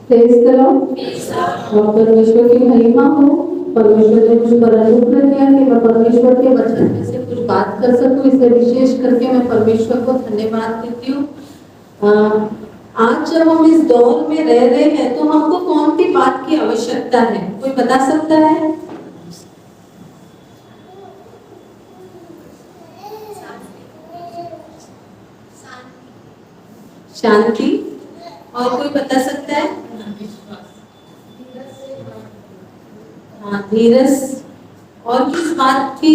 Praise the Lord. और परमेश्वर की महिमा हो। परमेश्वर ने मुझ पर अनुग्रह किया कि मैं परमेश्वर के वचन में से कुछ बात कर सकूं, इसे विशेष करके मैं परमेश्वर को धन्यवाद देती हूँ। आज जब हम इस दौर में रह रहे हैं तो हमको कौन सी बात की आवश्यकता है, कोई बता सकता है? शांति। और कोई बता सकता है? हाँ, धीरज। और किस बात की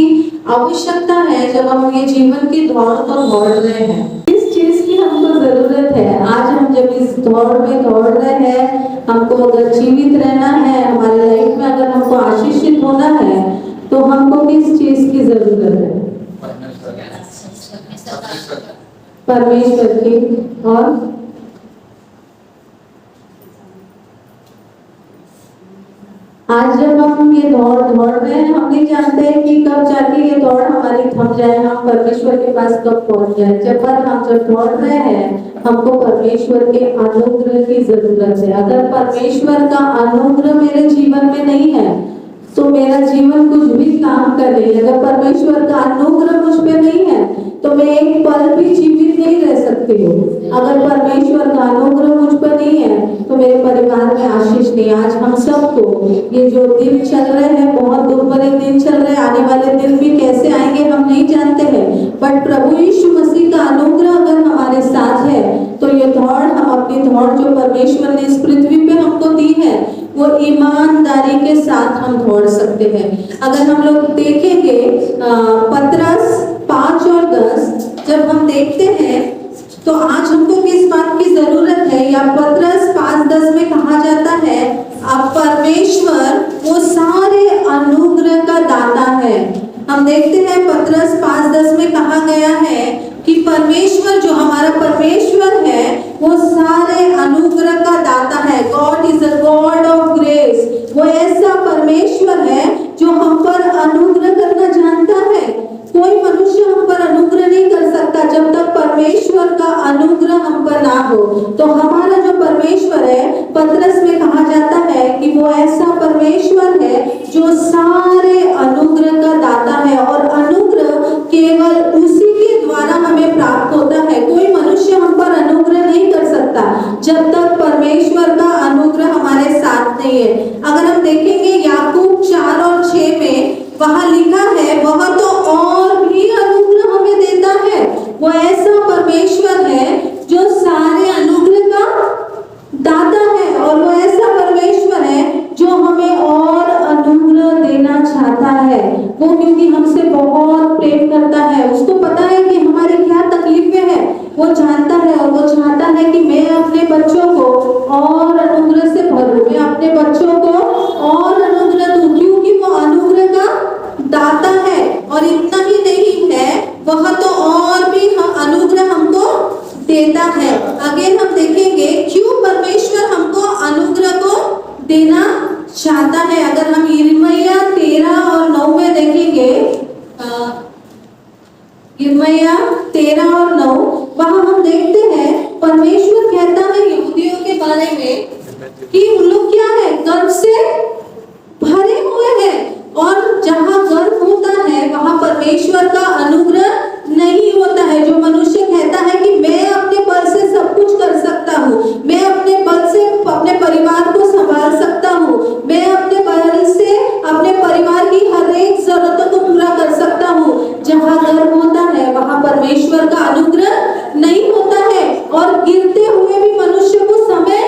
आवश्यकता है जब हम ये जीवन की दौड़ को दौड़ रहे हैं? किस चीज की हमको जरूरत है? आज हम जब इस दौड़ में दौड़ रहे हैं, हमको अगर जीवित रहना है, हमारे लाइफ में अगर हमको आशीषित होना है, तो हमको किस चीज की जरूरत है? परमेश्वर की। और आज जब हम ये दौड़ रहे हैं, हम नहीं जानते कि कब जाके ये दौड़ हमारी थम जाए, हम परमेश्वर के पास कब पहुंच जाए। जब दौड़ रहे हैं, हमको परमेश्वर के अनुग्रह की जरूरत है। अगर परमेश्वर का अनुग्रह मेरे जीवन में नहीं है तो मेरा जीवन कुछ भी काम का नहीं। अगर परमेश्वर का अनुग्रह मुझ पे नहीं है तो मैं एक पल भी जीवित नहीं रह सकती हूँ। अगर परमेश्वर का अनुग्रह मुझ पर नहीं है तो मेरे परिवार में आशीष नहीं। आज हम सबको ये जो दिन चल रहे हैं, बहुत दुर्भरे दिन चल रहे हैं, आने वाले दिन भी कैसे आएंगे हम नहीं जानते हैं, बट प्रभु यीशु मसीह का अनुग्रह अगर हमारे साथ है तो ये दौड़, हम अपनी दौड़ जो परमेश्वर ने इस पृथ्वी पे हमको दी है, वो ईमानदारी के साथ हम दौड़ सकते हैं। अगर हम लोग देखेंगे पतरस 5 और 10, जब हम देखते हैं तो आज हमको किस बात की जरूरत है? या पतरस 5:10 में कहा जाता है, अब परमेश्वर वो सारे अनुग्रह का दाता है। हम देखते हैं पतरस 5:10 में कहा गया है कि परमेश्वर, जो हमारा परमेश्वर है, वो सारे अनुग्रह का दाता है। God is a God of grace. वो ऐसा परमेश्वर है जो हम पर अनुग्रह करना जानता है। कोई मनुष्य हम पर अनुग्रह नहीं कर सकता जब तक परमेश्वर का अनुग्रह हम पर ना हो। तो हमारा जो परमेश्वर है, पतरस में कहा जाता है कि वो ऐसा परमेश्वर है जो सारे अनुग्रह का दाता है, और अनुग्रह केवल उसी के द्वारा हमें प्राप्त होता है। कोई मनुष्य हम पर अनुग्रह नहीं कर सकता जब तक परमेश्वर का अनुग्रह हमारे साथ नहीं है। अगर हम देखेंगे याकूब 4 और 6 में वहां लिखा है, वह तो और भी अनुग्रह हमें देता है। वो ऐसा परमेश्वर है जो सारे अनुग्रह का दाता है, और वो ऐसा परमेश्वर है जो हमें और अनुग्रह देना चाहता है। वो क्योंकि हमसे बहुत प्रेम करता है, उसको पता है कि हमारी क्या तकलीफें हैं, वो जानता है, और वो चाहता है कि मैं अपने बच्चों को और अनुग्रह से भरूं, मैं अपने बच्चों को और अनुग्रह दूं, क्योंकि वो अनुग्रह का दाता है। और इतना ही नहीं है, वह तो और भी अनुग्रह हमको देता है। अगेन हम देखेंगे क्यों परमेश्वर हमको अनुग्रह को देना चाहता है। अगर हम यिर्मयाह 13 और 9 में देखेंगे, यिर्मयाह 13 और 9, वहां हम देखते हैं परमेश्वर कहता है यहूदियों के बारे में कि उन लोग क्या है, गर्व से भरे हुए हैं, और जहां गर्व होता है वहां परमेश्वर का अनुग्रह नहीं होता है। जो मनुष्य कहता है कि मैं अपने बल से सब कुछ कर सकता हूँ, मैं अपने बल से अपने परिवार को संभाल सकता हूँ, मैं अपने बल से अपने परिवार की हर एक जरूरतों को पूरा कर सकता हूँ, जहां गर्व होता है वहां परमेश्वर का अनुग्रह नहीं होता है, और गिरते हुए भी मनुष्य को समय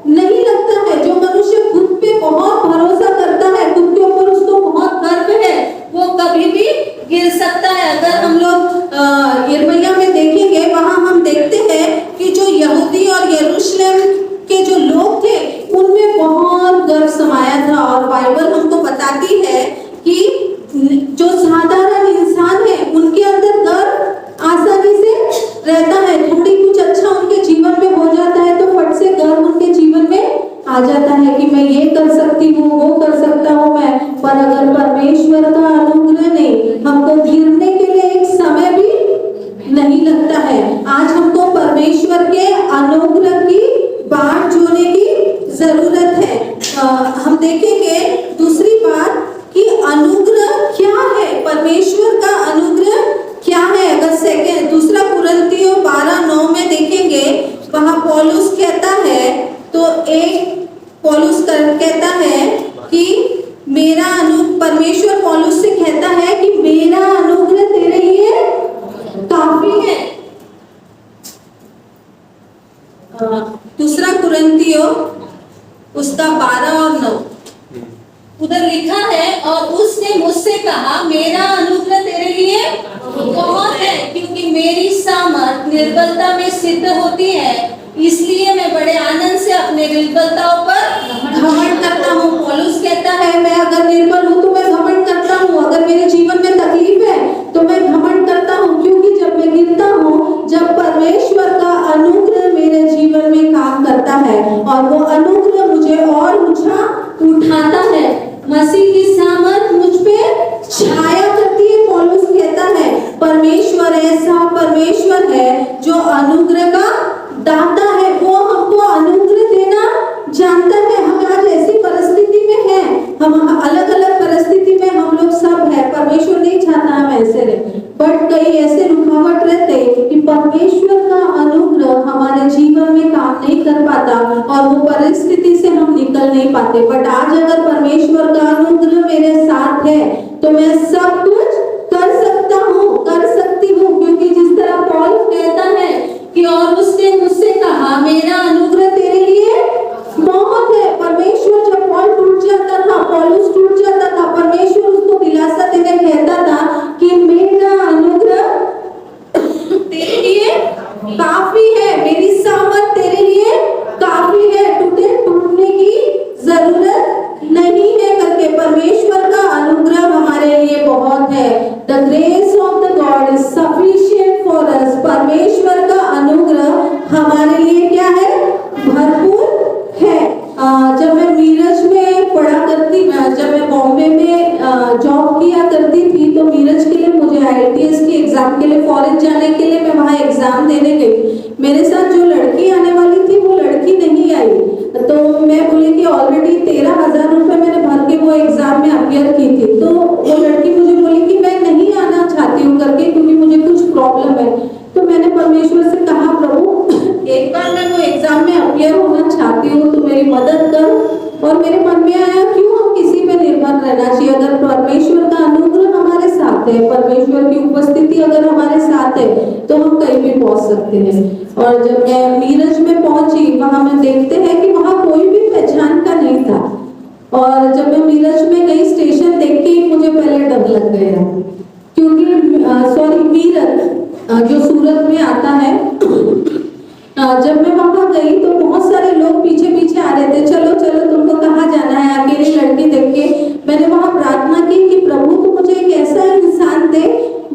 नहीं लगता है। जो मनुष्य खुद पे बहुत भरोसा करता है, खुद के ऊपर उसको बहुत गर्व है, वो कभी भी गिर सकता है। अगर हम लोग यिर्मयाह में देखेंगे, वहां हम देखते हैं कि जो यहूदी और यरूशलेम के जो लोग थे, उनमें बहुत गर्व समाया था। और बाइबल हमको बताती है कि जो साधारण इंसान है, उनके अंदर गर्व आसानी से रहता है। थोड़ी कुछ अच्छा उनके जीवन में हो जाता है तो फट से गर्व उनके जीवन में आ जाता है कि मैं ये कर सकती हूँ, वो कर सकता हूँ मैं। पर अगर परमेश्वर का अनुग्रह नहीं, हमको गिरने के लिए एक समय भी नहीं लगता है। आज हमको परमेश्वर के अनुग्रह की बाट जोड़ने की जरूरत देखेंगे दूसरी बात कि अनुग्रह क्या है, परमेश्वर का अनुग्रह क्या है। अगर सेकंड दूसरा कुरिन्थियों 12:9 में देखेंगे, वहां पौलुस कहता है, तो एक पौलुस कहता है कि मेरा परमेश्वर पौलुस से कहता है कि मेरा अनुग्रह तेरे लिए काफी है। दूसरा कुरिन्थियों उसका 12 और 9 उधर लिखा है, और उसने मुझसे कहा मेरा अनुग्रह तेरे लिए बहुत है, क्योंकि मेरी सामर्थ निर्बलता में सिद्ध होती है, इसलिए मैं बड़े आनंद से अपने निर्बलताओं पर घमंड करता हूँ। पौलुस कहता है मैं अगर निर्बल हूँ तो मैं घमंड करता हूँ, अगर मेरे जीवन में तकलीफ है तो मैं घमंड करता हूँ, क्योंकि जब मैं गिरता हूँ, जब परमेश्वर का अनुग्रह मेरे जीवन में काम करता है और वो अनुग्रह मुझे और ऊंचा उठाता है, मसीह की सामर्थ मुझ पे छाया करती है। पौलुस कहता है परमेश्वर ऐसा परमेश्वर है जो अनुग्रह का दाता है, वो हमको अनुग्रह देना जानता है। हम आज ऐसी परिस्थिति में हैं, हम अलग अलग परिस्थिति में हम लोग सब है, परमेश्वर नहीं चाहता हम ऐसे रहे, बट कई ऐसे रुकावट रहते कि परमेश्वर का अनुग्रह हमारे जीवन में काम नहीं कर पाता और वो परिस्थिति से हम निकल नहीं पाते। बट आज अगर परमेश्वर का अनुग्रह मेरे साथ है तो मैं सब कुछ कर सकता हूँ, कर सकती हूँ, क्योंकि जिस तरह पौल कहता है कि और उसने मुझसे कहा मेरा अनुग्रह तेरे लिए बहुत है। परमेश्वर जब पौल टूट जाता था, पौलुस टूट जाता था, परमेश्वर उसको दिलासा देने कहता था कि मेरा अनुग्रह तेरे लिए काफी है, मेरी सामर्थ तेरे लिए काफी है, टूटने की जरूरत नहीं है करके। परमेश्वर का अनुग्रह हमारे लिए बहुत है। The grace of the God is sufficient for us। परमेश्वर का अनुग्रह हमारे लिए क्या है? भरपूर है। जब मैं मीरज में पढ़ा करती, जब मैं बॉम्बे में जॉब किया करती थी, तो मीरज के लिए मुझे IELTS की एग्जाम के लिए फॉरेन जाने के लिए मैं वहाँ एग्जाम देने गई। मेरे साथ जो लड़की आने वाली थी वो लड़की नहीं आई, तो मैं बोली कि ऑलरेडी 13,000 रुपये मैंने भर के वो एग्जाम में अपियर की थी, तो वो लड़की मुझे बोली कि मैं नहीं आना चाहती हूँ करके, क्योंकि मुझे कुछ प्रॉब्लम है। तो मैंने परमेश्वर से कहा प्रभु एक बार मैं वो एग्जाम में अपियर होना चाहती हूँ, तो मेरी मदद कर। और मेरे मन में आया क्यों हम किसी पे निर्भर रहना चाहिए, अगर परमेश्वर का अनुग्रह हमारे साथ है, परमेश्वर की उपस्थिति अगर हमारे साथ है तो हम कहीं भी पहुंच सकते हैं। और जब मैं मीरज में पहुंची, वहां में देखते हैं कि वहां कोई भी पहचान का नहीं था, और जब मैं मीरज में गई स्टेशन देख के मुझे पहले डर लग गया, क्योंकि मीरज जो सूरत में आता है, जब मैं वहां गई तो बहुत सारे लोग पीछे पीछे आ रहे थे, चलो चलो तुमको कहाँ जाना है, अकेली लड़की देख के मैंने वहां प्रार्थना की कि प्रभु तू मुझे एक ऐसा इंसान दे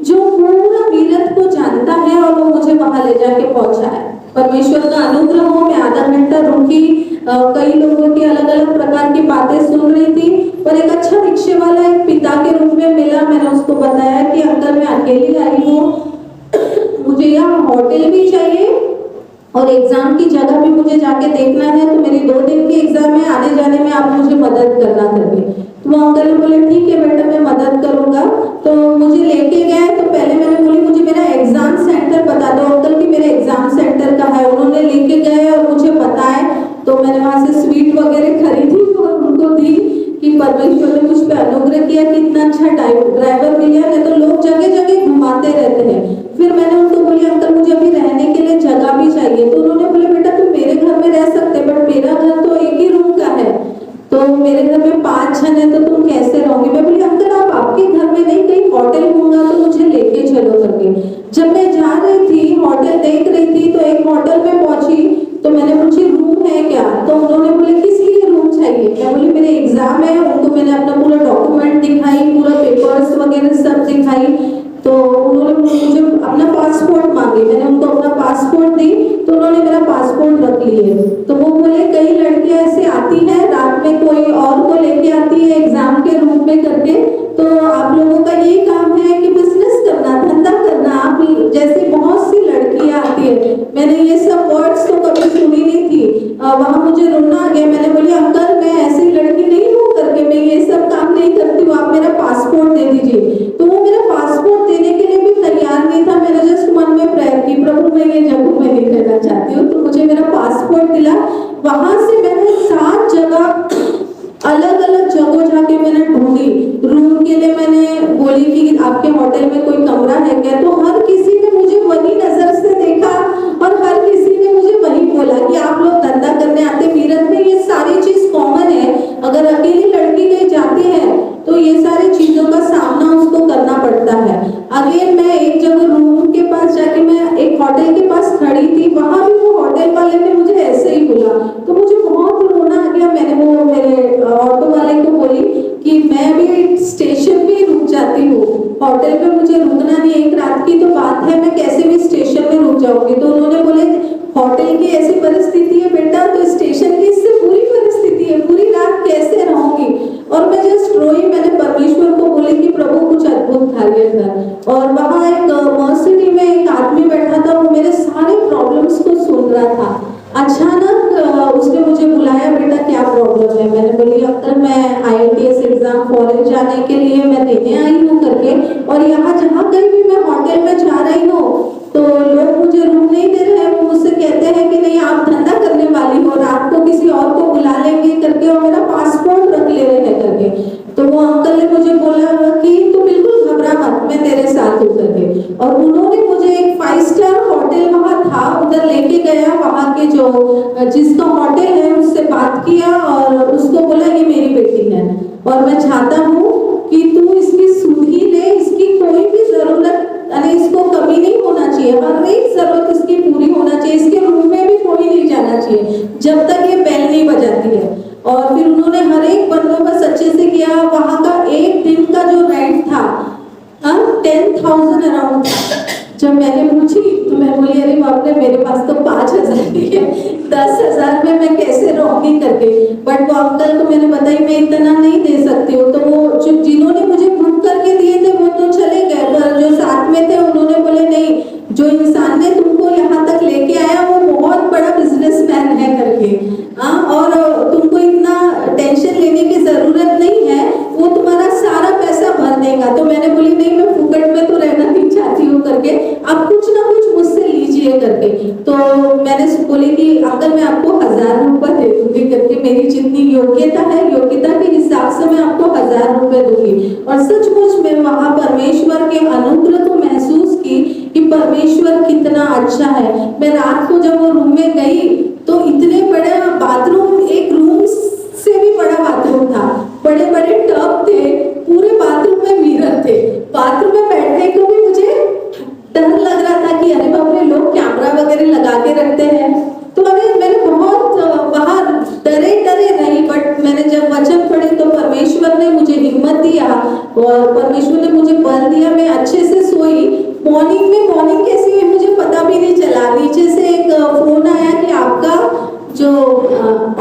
जो पूरा मीरज को जानता है और वो मुझे वहां ले जाके पहुंचाए। परमेश्वर का अनुग्रह हो, मैं आधा घंटा रुकी, कई लोगों की अलग अलग प्रकार की बातें सुन रही थी, पर एक अच्छा रिक्शे वाला एक पिता के रूप में मिला। मैंने उसको बताया कि अंकल मैं अकेली आई हूँ, मुझे यहाँ होटल भी चाहिए और एग्जाम की जगह भी मुझे जाके देखना है, तो मेरी 2 दिन की एग्जाम है, आने जाने में आप मुझे मदद करना करके। तो वो अंकल ने बोले ठीक है बेटा मैं मदद करूंगा। तो मुझे लेके गए, तो पहले मैंने बोली मुझे मेरा एग्जाम सेंटर बता दो अंकल कि मेरे एग्जाम सेंटर का है। उन्होंने लेके गए और मुझे बताए, तो मैंने वहां से स्वीट वगैरह खरीदी और उनको दी कि परमेश्वर ने मुझ पर अनुग्रह किया, कितना अच्छा ड्राइवर मिल गया, नहीं तो लोग जगह जगह घुमाते रहते हैं। फिर मैंने उनको बोली अंकल मुझे अभी रहने के लिए जगह भी चाहिए, तो उन्होंने बोले बेटा तुम मेरे घर में रह सकते, बट मेरा घर तो एक ही रूम का है, तो मेरे घर में 5 जन है, तो तुम कैसे रहोगे। मैं बोली अंकल आप आपके घर में नहीं, कहीं होटल होगा तो मुझे लेके चलो करके। जब मैं जा रही थी होटल देख रही थी, तो एक होटल में पहुंची, तो मैंने पूछी रूम है क्या, तो उन्होंने बोले किस लिए रूम चाहिए। मैं बोली मेरे एग्जाम है, उनको मैंने अपना पूरा डॉक्यूमेंट दिखाई, पूरा पेपर्स वगैरह सब दिखाई, तो उन्होंने मुझे अपना पासपोर्ट मांगे, मैंने उनको अपना पासपोर्ट दी, तो उन्होंने मेरा पासपोर्ट रख लिए। तो वो बोले कई लड़कियां ऐसे आती हैं रात में कोई और को लेके आती है एग्जाम के रूप में करके, तो आप लोगों का ये काम है कि बिजनेस करना, धंधा करना, आप जैसी बहुत सी लड़कियां आती है। मैंने ये सब वर्ड्स तो कभी सुनी नहीं थी, वहां मुझे रोना आ गया। मैंने बोली अंकल मैं ऐसी लड़की नहीं हूँ वहां से मैंने 7 जगह अलग अलग जगह जाके मैंने ढूंढी। रूम के लिए मैंने बोली कि आपके होटल में कोई कमरा है क्या, तो हर किसी ने मुझे वही नजर से देखा और हर किसी ने मुझे वही बोला कि आप लोग धंधा करने आते मीरठ में, ये सारी चीज कॉमन है। अगर अकेली लड़की कहीं जाती है तो ये सारी चीजों का सामना उसको करना पड़ता है। अगेन मैं एक जगह रूम के पास जाके मैं एक होटल के पास खड़ी थी, वहां भी वो होटल वाले ने मुझे ऐसे ही बोला, तो मुझे बहुत रोना आ गया। मैंने वो मेरे ऑटो वाले को बोली कि मैं भी स्टेशन पे रुक जाती हूँ, होटल पे मुझे रुकना नहीं, एक रात की तो बात है, मैं कैसे भी स्टेशन में रुक जाऊंगी। तो उन्होंने बोले होटल की ऐसी परिस्थिति है बेटा, तो स्टेशन की इससे पूरी परिस्थिति है, पूरी रात कैसे रहूंगी। और मैं जस्ट रोई, मैंने परमेश्वर को बोली कि प्रभु कुछ अद्भुत कार्य कर। और वहाँ एक मर्सिडी में एक आदमी बैठा था, वो मेरे सारे प्रॉब्लम्स को सुन रहा था। अचानक उसने मुझे बुलाया, बेटा क्या प्रॉब्लम है। मैंने बोली अंकल मैं IELTS एग्जाम फॉरेन जाने के लिए मैं देने आई हूँ करके, और यहाँ जहाँ कहीं भी मैं होटल में जा रही हूँ तो लोग मुझे रूम नहीं दे रहे हैं। वो मुझसे कहते हैं कि नहीं आप धंधा करने वाली हो, रात को किसी और को बुला लेंगे करके, और मेरा पासपोर्ट रख ले रहे हैं करके। तो वो अंकल ने मुझे बोला कि तू बिल्कुल घबरा मत, मैं तेरे साथ हूँ करके। और उन्होंने मुझे एक 5 स्टार होटल वहाँ था उधर लेके गया, वहाँ के जो जिसका होटल है उससे बात किया और उसको बोला ये मेरी बेटी है और मैं चाहता हूँ कि तू इसकी सुध ही ले, इसकी कोई भी जरूरत यानी इसको कमी नहीं होना चाहिए, हर एक जरूरत इसकी पूरी होना चाहिए, इसके रूम में भी कोई नहीं जाना चाहिए जब तक ये बेल नहीं बजाती है। और फिर उन्होंने हर एक बंदोबस्त अच्छे से किया। वहाँ का एक दिन का जो रेंट था 10,000 अराउंड था। जब मैंने पूछी तो मैं बोली अरे बाप रे, मेरे पास तो 5,000 ही है, 10,000 में मैं कैसे रहूंगी करके। बट वो अंकल को मैंने बताई मैं इतना नहीं दे सकती हूँ। तो वो जो जिन्होंने मुझे बुक करके दिए थे वो तो चले गए, पर जो साथ में थे उन्होंने बोले नहीं, जो इंसान ने तुमको यहाँ तक लेके आया वो बहुत बड़ा बिजनेसमैन है करके। और तुमको इतना टेंशन लेने की जरूरत नहीं है, वो तुम्हारा सारा पैसा भर देगा। तो मैंने बोली नहीं, मैं फुकट में तो रहना नहीं चाहती हूँ करके, आप कुछ ना कुछ मुझसे लीजिए करके। तो मैंने बोली कि अंकल मैं आपको 1,000 रुपये दे दूंगी करके, मेरी जितनी योग्यता है योग्यता के हिसाब से मैं आपको 1,000 रुपये दूंगी। और सचमुच में वहाँ परमेश्वर के अनुग्रह को महसूस की कि परमेश्वर कितना अच्छा है। मैं रात को जब वो रूम में गई तो इतने बड़े बाथरूम, एक रूम से भी बड़ा बाथरूम था, बड़े बड़े टब थे, पूरे बाथरूम में मिरर थे। बाथरूम में बैठने को भी मुझे डर लग रहा था कि अरे बाप रे, लोग कैमरा वगैरह लगा के रखते हैं। तो अभी मैंने बहुत बाहर डरे नहीं, बट मैंने जब वचन पढ़ी तो परमेश्वर ने मुझे हिम्मत दिया और परमेश्वर ने मुझे बल दिया। मैं अच्छे से सोई। मॉर्निंग कैसी है मुझे पता भी नहीं चला। नीचे से एक फोन आया कि आपका जो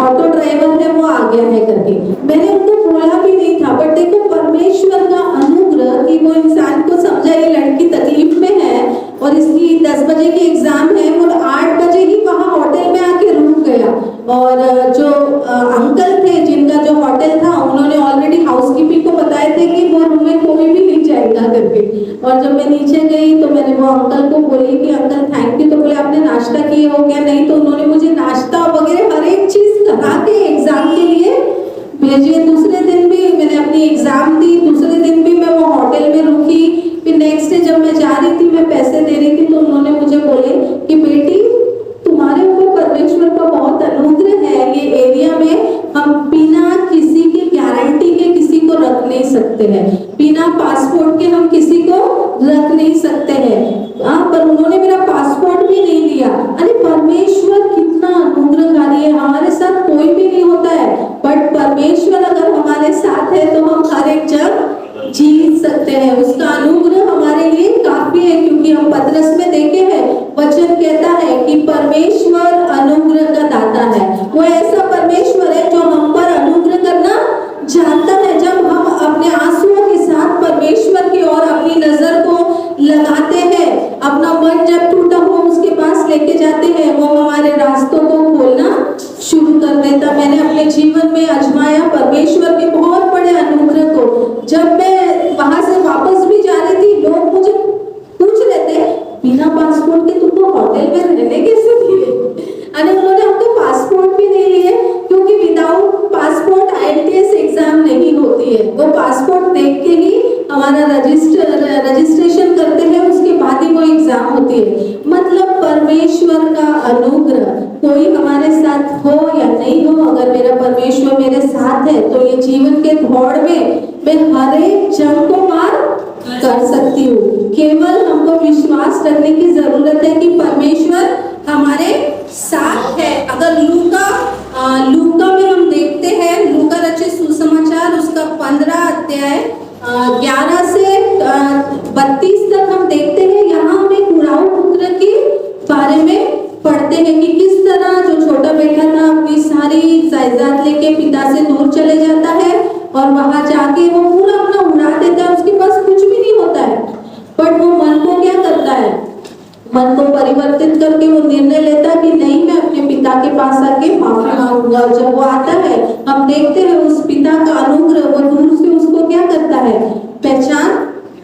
ऑटो ड्राइवर है वो आ गया है करके। मैंने उनको बोला भी नहीं था, बट देखो परमेश्वर का अनुग्रह कि वो इंसान को समझा ये लड़की तकलीफ में है और इसकी 10 बजे की एग्जाम है, वो 8 बजे ही वहाँ होटल में आके रुक गया। और जो अंकल थे जिनका जो होटल था, उन्होंने ऑलरेडी हाउसकीपिंग को बताए थे कि वो रूम में कोई भी नहीं जाएगा करके। और जब मैं नीचे गई तो मैंने वो अंकल को बोली कि अंकल थैंक यू। तो बोले आपने नाश्ता किया हो क्या? नहीं। तो उन्होंने मुझे नाश्ता वगैरह हर एक चीज करा के एग्जाम के लिए भेजिए। दूसरे दिन भी मैंने अपनी एग्जाम दी, दूसरे दिन भी मैं वो होटल में रुकी। फिर नेक्स्ट डे जब मैं जा रही थी, मैं पैसे दे रही थी, तो उन्होंने मुझे बोले कि बेटी तुम्हारे ऊपर परमेश्वर का बहुत अनुग्रह है, ये एरिया में हम बिना किसी की गारंटी के किसी को रख नहीं सकते हैं, बिना पासपोर्ट के हम किसी को रख नहीं सकते हैं। पर उन्होंने मेरा पासपोर्ट भी नहीं लिया। अरे परमेश्वर कितना अनुग्रहकारी है, हमारे साथ कोई भी नहीं होता है, बट परमेश्वर अगर हमारे साथ है तो हम हर एक जगह जीत सकते हैं। उसका अनुग्रह हमारे लिए काफी है, क्योंकि हम पतरस में देखे हैं, वचन कहता है कि परमेश्वर अनुग्रह का दाता है। वो ऐसा परमेश्वर है जो हम पर अनुग्रह करना जानता है। जब हम अपने आंसुओं के साथ परमेश्वर की ओर अपनी नजर को लगाते हैं, अपना मन जब टूटा हुआ उसके पास लेके जाते हैं, वो हमारे रास्तों को खोलना शुरू कर देता। मैंने अपने जीवन में आजमाया परमेश्वर के बहुत बड़े अनुग्रह को। जब मैं वहां से वापस भी जा रही थी, लोग मुझे पूछ रहे थे बिना पासपोर्ट के तुमको होटल में रहने कैसे दिए? अरे उन्होंने हमको पासपोर्ट भी नहीं लिए, होती है। वो पासपोर्ट देख के ही हमारा रजिस्ट्रेशन करते हैं, उसके बाद ही वो एग्जाम होती है। मतलब परमेश्वर का अनुग्रह, कोई हमारे साथ हो या नहीं हो, अगर मेरा परमेश्वर मेरे साथ है तो ये जीवन के दौड़ में मैं हर एक जंग को पार कर सकती हूँ। केवल हमको विश्वास रखने की जरूरत है कि परमेश्वर हमारे साथ है। अगर लूका में हम देखते हैं, लूका रचित सुसमाचार उसका 15 अध्याय 11 से 32 तक हम देखते हैं। यहाँ हम एक उड़ाऊ पुत्र के बारे में पढ़ते हैं कि किस तरह जो छोटा बेटा था अपनी सारी जायदाद लेके पिता से दूर चले जाता है और वहां जाके वो पूरा अपना उड़ा देता है, उसके पास कुछ भी नहीं होता है। बट वो मन को क्या करता है, मन को परिवर्तित करके वो निर्णय लेता है कि नहीं, मैं अपने पिता के पास आके माफी मांगूंगा। और जब वो आता है, हम देखते हैं उस पिता का अनुग्रह, वो दूर से उसको क्या करता है, पहचान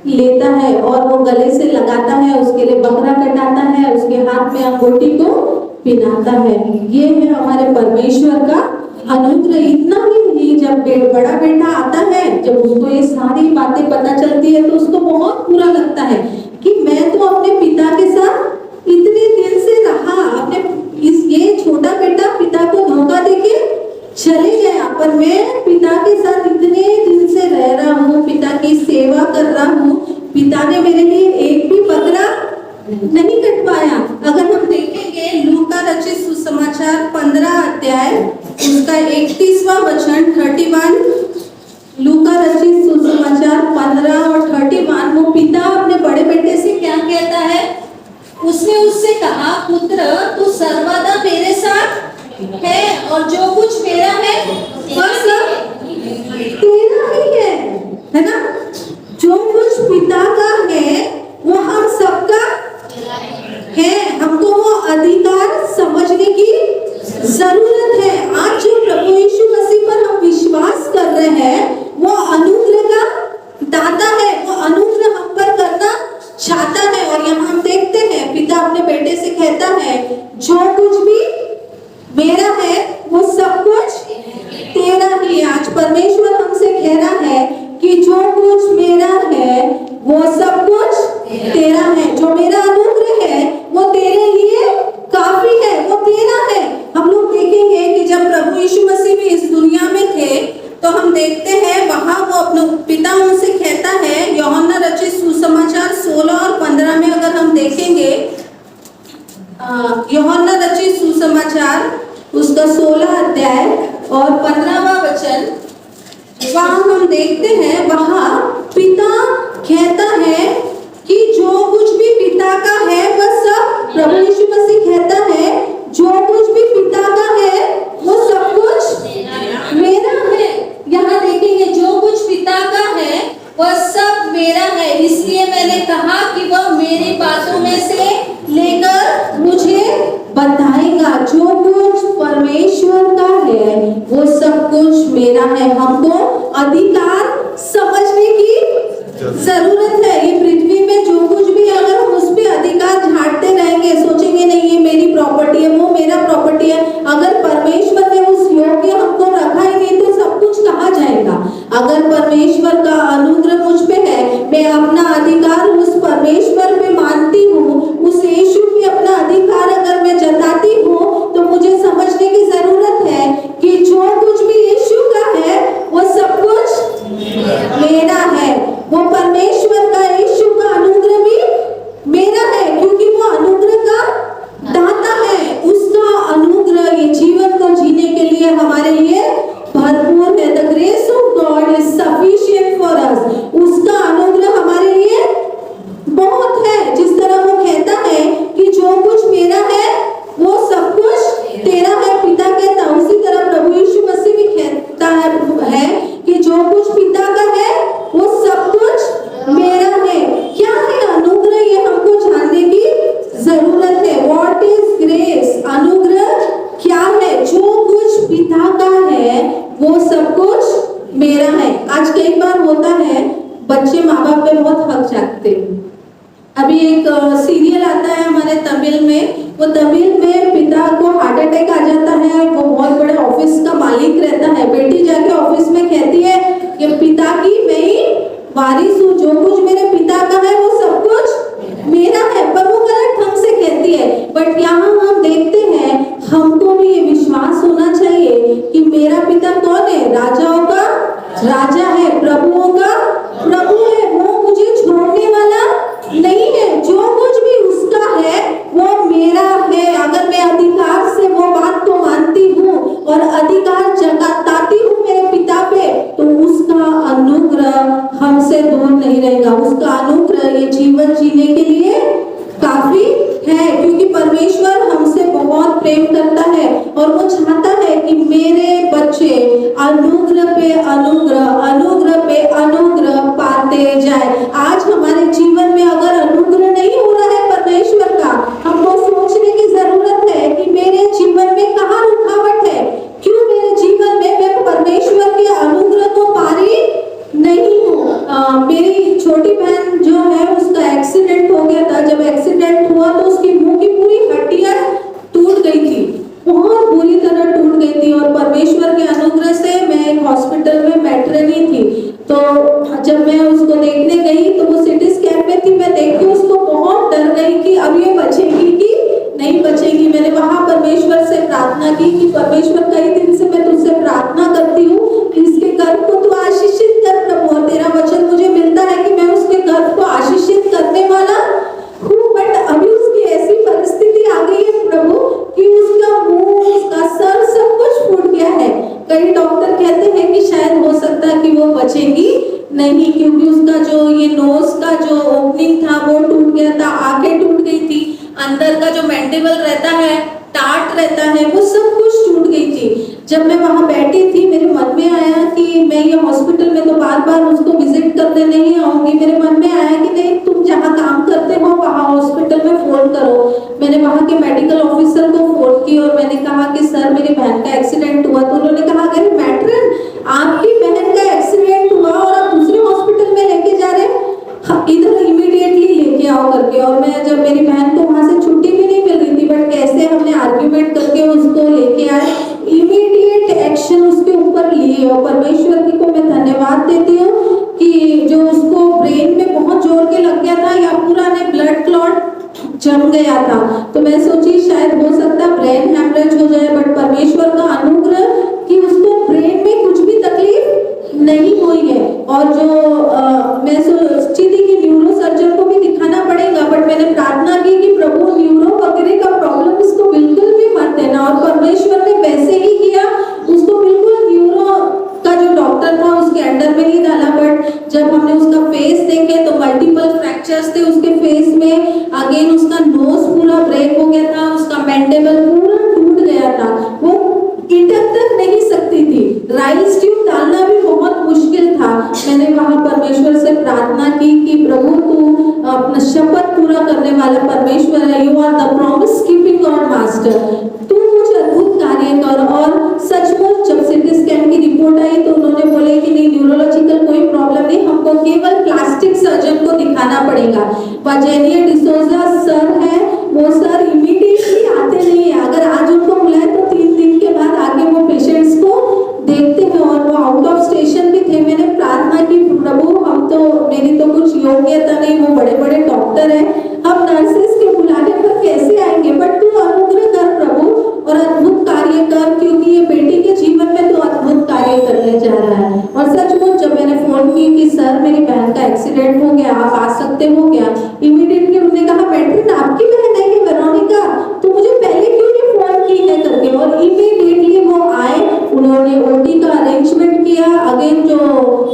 लेता है और वो गले से लगाता है, उसके लिए बकरा कटाता है, उसके हाथ में अंगूठी को पहनाता है। ये है हमारे परमेश्वर का अनुग्रह। इतना ही नहीं, जब बड़ा बेटा आता है, जब उसको ये सारी बातें पता चलती है तो उसको बहुत बुरा लगता है कि मैं तो अपने पिता के साथ इतने दिन से रहा, ये छोटा बेटा पिता को धोखा देके चले गया, पर मैं पिता के साथ इतने दिन से रह रहा हूँ, पिता की सेवा कर रहा हूँ, पिता ने मेरे लिए एक भी बकरा नहीं कटवाया। अगर हम देखेंगे लूका रचित सुसमाचार 15 अध्याय उसका 31वां वचन 31, लूका रचित सुसमाचार 15 और 31, वो पिता अपने बड़े बेटे से क्या कहता है, उसने उससे कहा, पुत्र तू सर्वदा मेरे साथ है और जो कुछ मेरा है वह सब तेरा ही है ना। जो कुछ पिता का है वो हम सबका है। हमको वो अधिकार समझने की जरूरत है। आज जो प्रभु यीशु मसीह पर हम विश्वास कर रहे हैं, वो अनुग्रह का दाता है, वो अनुग्रह हम पर करना चाहता है। और यहाँ हम देखते हैं पिता अपने बेटे से कहता है, जो कुछ भी मेरा है वो सब कुछ तेरा ही। आज परमेश्वर हमसे कह रहा है कि जो कुछ मेरा है वो सब कुछ तेरा है। जो मेरा अनुग्रह है वो तेरे लिए काफी है, वो तेरा है। हम लोग देखेंगे कि जब प्रभु यीशु मसीह भी इस दुनिया में थे तो हम देखते हैं वहां वो अपने पिता उनसे कहता है, यूहन्ना रचित सुसमाचार 16 और 15 में अगर हम देखेंगे, यूहन्ना रचित सुसमाचार उसका 16 अध्याय और 15वां वचन, वहां हम देखते हैं वहां पिता कहता है कि जो कुछ भी पिता का है वह सब, प्रभु यीशु मसीह कहता है जो कुछ भी पिता का है वो सब कुछ मेरा है। यहाँ देखेंगे जो कुछ पिता का है वह सब मेरा है, इसलिए मैंने कहा कि वह मेरी बातों में से लेकर मुझे बताएगा। जो कुछ परमेश्वर का है वो सब कुछ मेरा है। हमको अधिकार समझने की जरूरत है। ये पृथ्वी में जो कुछ भी, अगर हम उस पे अधिकार झाड़ते रहेंगे, सोचेंगे नहीं ये मेरी प्रॉपर्टी है, वो मेरा प्रॉपर्टी है, अगर परमेश्वर ने उस योग्य हमको रखा ही नहीं तो सब कुछ कहाँ जाएगा। अगर परमेश्वर का अनुग्रह मुझ पे है, मैं अपना अधिकार उस परमेश्वर पे मानती हूँ, उस यीशु पे अपना अधिकार अगर मैं जताती हूँ, तो मुझे समझने की जरूरत है कि जो कुछ भी यीशु का है वो सब कुछ मेरा है। वो परमेश्वर का, यीशु का अनुग्रह भी मेरा है, क्योंकि वो अनुग्रह का दाता है। उसका अनुग्रह ये जीवन को जीने के लिए हमारे लिए भरपूर है। The grace of God is sufficient for us. उसका अनुग्रह हमारे लिए बहुत है। जिस तरह वो कहता है कि जो कुछ मेरा है वो सब कुछ तेरा है, पिता कहता है, उसी तरह प्रभु यीशु मसीह भी कहता है कि जो कुछ पिता का है वो सब कुछ मेरा है। क्या है अनुग्रह, ये हमको जानने की जरूरत है। What is grace? अनुग्रह क्या है? जो कुछ पिता का है वो सब कुछ मेरा है। आज कई बार होता है बच्चे माँ बाप पे बहुत हक चाहते हैं। अभी एक सीरियल आता है हमारे तमिल में, वो तमिल में पिता को हार्ट अटैक आ जाता है, वो बहुत बड़े ऑफिस का मालिक रहता है, बेटी जाके ऑफिस में कहती है कि पिता परमेश्वर कौन है? राजाओं का राजा है, प्रभुओं का प्रभु है। वो मुझे छोड़ने वाला नहीं है। जो कुछ भी उसका है वो मेरा है। अगर मैं अधिकार से वो बात को मानती हूँ और अधिकार जताती हूँ मेरे पिता पे, तो उसका अनुग्रह हमसे दूर नहीं रहेगा। उसका अनुग्रह ये जीवन जीने के लिए काफी है, क्योंकि परमेश्वर हमसे बहुत प्रेम करता है और वो चाहता है कि मेरे बच्चे अनुग्रह पे अनुग्रह, अनुग्रह पे अनुग्रह पाते जाए। आज हमारे जीवन में अगर अनुग्रह नहीं हो रहा है परमेश्वर का, हमको सोचने की जरूरत है कि मेरे जीवन में कहाँ रुकावट है, क्यों मेरे जीवन में मैं परमेश्वर के अनुग्रह को पारी नहीं हूँ। मेरी छोटी बहन जो है उसका एक्सीडेंट हो गया था। जब एक्सीडेंट हुआ तो उसकी मुंह की पूरी हड्डियां टूट गई थी, बहुत बुरी तरह टूट गई थी। और परमेश्वर के अनुग्रह से मैं एक हॉस्पिटल में मैटरनी थी, तो जब मैं उसको देखने गई तो वो सिटी स्कैन में थी। मैं देख के उसको बहुत डर गई कि अब ये बचेगी कि नहीं बचेगी। मैंने वहां परमेश्वर से प्रार्थना की कि परमेश्वर कई दिन से मैं तुझसे प्रार्थना करती हूँ कि इसके गर्भ को तू आशीषित कर प्रभु। तेरा वचन मुझे मिलता है कि मैं उसके गर्भ को आशीषित करने वाला हूँ, बट अभी उसकी ऐसी परिस्थिति आ गई है प्रभु कि उसका मुंह, उसका सर, सब कुछ फूट गया है। कई डॉक्टर कहते हैं कि शायद हो सकता है कि वो बचेगी नहीं, क्योंकि उसका जो ये नोज का जो ओपनिंग था वो टूट गया था, आंखें टूट गई थी, अंदर का जो मैंडिबल रहता है, टार्ट रहता है, वो सब कुछ टूट गई थी। जब मैं वहां बैठी थी मेरे मन में आया कि मैं ये हॉस्पिटल में तो बार बार उसको विजिट करने नहीं आऊंगी। मेरे मन में आया कि नहीं, तुम जहाँ काम करते हो वहाँ हॉस्पिटल में फोन करो। मैंने वहाँ के मेडिकल ऑफिसर को फोन की और मैंने कहा कि सर मेरी बहन का एक्सीडेंट हुआ। तो उन्होंने कहा अरे मैट्रन, आपकी बहन का एक्सीडेंट हुआ और आप दूसरे हॉस्पिटल में लेके जा रहे हैं, इधर इमीडिएटली लेके आओ करके। और मैं जब मेरी बहन को वहां से छुट्टी भी नहीं मिल रही थी, बट कैसे हमने आर्ग्यूमेंट करके उसको लेके आए, इमीडिएट एक्शन उसके ऊपर लिए। और परमेश्वर की को मैं धन्यवाद देती हूँ कि जो उसको ब्रेन में बहुत जोर के लग गया था या पूरा ने ब्लड क्लॉट जम गया था, तो मैं सोची शायद हो सकता है ब्रेन हैमरेज हो जाए, बट परमेश्वर का अनुग्रह कि उसको ब्रेन में कुछ भी तकलीफ नहीं हुई है। और जो मैं सोची थी कि न्यूरो सर्जन को भी दिखाना पड़ेगा, बट मैंने प्रार्थना की कि प्रभु न्यूरो वगैरह का प्रॉब्लम उसको बिल्कुल भी मत देना, और परमेश्वर ने वैसे ही किया। उसको बिल्कुल न्यूरो का जो डॉक्टर था उसके अंडर में नहीं डाला, बट जब हमने उसका फेस देखे तो मल्टीपल फ्रैक्चर्स थे उसके फेस में। अगेन उसका नोज पूरा ब्रेक हो गया था, उसका मैंडिबल पूरा टूट गया था, वो इटक तक नहीं सकती थी, राइस ट्यूब डालना भी बहुत मुश्किल था। मैंने वहां परमेश्वर से प्रार्थना की कि प्रभु तू अपना शपथ पूरा करने वाला परमेश्वर है, you are the promise keeping God master, तू कुछ अद्भुत कार्य कर। और सचमुच जब सिटी स्कैन की रिपोर्ट आई तो उन्होंने बोले कि नहीं, न्यूरोलॉजिकल कोई प्रॉब्लम नहीं, हमको केवल प्लास्टिक सर्जन को दिखाना पड़ेगा। वजेनिया डिसोजा सर है, वो सर इमीडिएटली आते नहीं है, अगर आज उनको बुलाए तो 3 दिन के बाद आगे वो पेशेंट्स को देखते हैं, और वो आउट ऑफ स्टेशन भी थे। मैंने प्रार्थना की प्रभु हम तो, मेरी तो कुछ योग्यता नहीं, वो बड़े बड़े डॉक्टर हैं, हम नर्सेस के बुलाने पर कैसे आएंगे, बट तू अनुग्रह कर प्रभु और अद्भुत कार्य कर, क्योंकि ये बेटी के जीवन में तो अद्भुत कार्य करने जा रहा है। और सचमुच जब मैंने फोन की कि सर मेरी बहन का एक्सीडेंट हो गया, आप आ सकते हो क्या, इमीडिएटली उन्होंने कहा मैट्रिन आपकी बहन है कि वेरोनिका, तो मुझे पहले क्यों नहीं फोन की है करके। और इमीडिएटली वो आए, उन्होंने ओटी का अरेंजमेंट किया। अगेन जो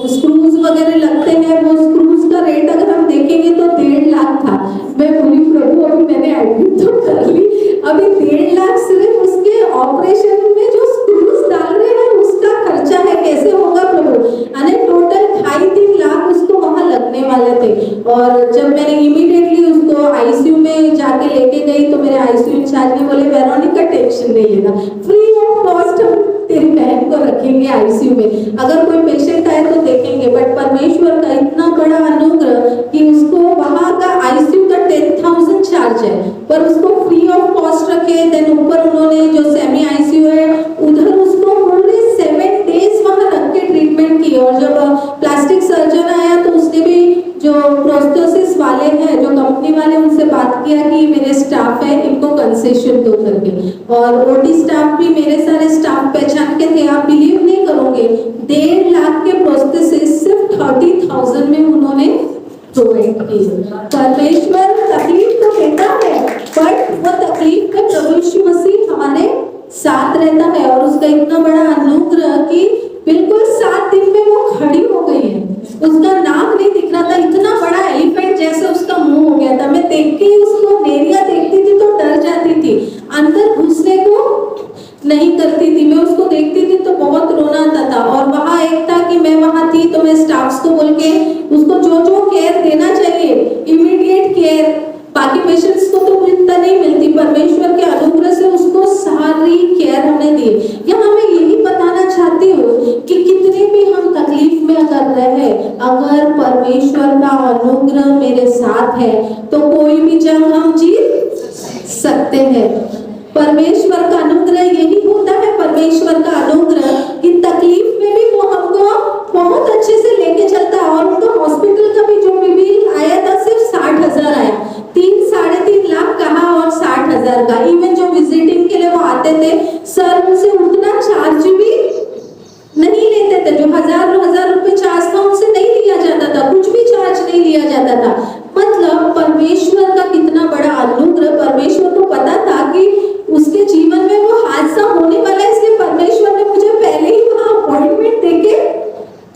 स्क्रूज वगैरह लगते हैं, वो स्क्रूज का रेट अगर हम देखेंगे तो 1.5 लाख था। मैं बोली प्रभु अभी मैंने एडमिट तो कर ली, अभी 1.5 लाख सिर्फ उसके ऑपरेशन में जो स्क्रूज डाल रहे हैं उसका खर्चा है, कैसे होगा प्रभु। अने टोटल 2.5-3 लाख उसको वहां लगने वाले थे। और जब मैंने इमीडिएटली उसको आईसीयू में जाके लेके गई तो मेरे आईसीयू इंचार्ज ने बोले वेरोनिका टेंशन नहीं लेना, फ्री ऑफ कॉस्ट हम तेरी बहन को रखेंगे आईसीयू में, अगर कोई पेशेंट आए तो देखेंगे। बट परमेश्वर का इतना बड़ा अनुग्रह कि उसको वहां का आईसीयू का 10,000 चार्ज है, पर उसको फ्री ऑफ कॉस्ट रखे। देन ऊपर उन्होंने जो सेमी आईसीयू है उधर उसको पूरे 7 डेज वहां रख के ट्रीटमेंट की। और जब प्लास्टिक सर्जन आया तो उसने भी जो प्रोस्थेसिस वाले हैं, जो कंपनी वाले, उनसे बात किया कि मेरे स्टाफ है इनको कंसेशन दो करके। और ओटी स्टाफ भी मेरे सारे स्टाफ पहचान के थे, आप बिलीव नहीं की। परमेश्वर तकलीफ तो देता है, बट वो तकलीफ में प्रभु यीशु मसीह हमारे साथ रहता है। और उसका इतना बड़ा अनुग्रह कि बिल्कुल 7 दिन में वो खड़ी हो गई है। उसका नाक नहीं दिख रहा था, इतना बड़ा एलिफेंट जैसे उसका मुंह हो गया था। मैं देख के उसको नेरिया देखती थी तो डर जाती थी, अंदर घुसने को नहीं करती थी। मैं उसको देखती थी तो बहुत रोना आता था। और वहाँ एक था कि मैं वहाँ थी तो मैं स्टाफ्स को बोल के उसको जो केयर देना चाहिए, इमीडिएट केयर, बाकी पेशेंट्स को तो इतना नहीं मिलती, परमेश्वर के अनुग्रह से उसको सारी केयर हमने दी। यहाँ मैं यही बताना चाहती हूँ कि कितने भी हम तकलीफ में अगर रहे, अगर परमेश्वर का अनुग्रह मेरे साथ है तो कोई भी जंग हम जीत सकते हैं। परमेश्वर का अनुग्रह यही होता है, परमेश्वर का अनुग्रह कि तकलीफ में भी वो हमको बहुत अच्छे से लेके चलता है। और उनका हॉस्पिटल का भी जो बिल आया था सिर्फ 60,000 आया, 3-3.5 लाख कहा और 60,000 का। इवन जो विजिटिंग के लिए वो आते थे सर, उनसे उतना चार्ज भी नहीं लेते थे। जो 1000 रुपए चार्ज था उनसे नहीं लिया जाता था, कुछ भी चार्ज नहीं लिया जाता था। मतलब परमेश्वर का कितना बड़ा अनुग्रह। परमेश्वर को पता था कि उसके जीवन में वो हादसा होने वाला है, इसलिए परमेश्वर ने मुझे पहले ही वहाँ अपॉइंटमेंट देके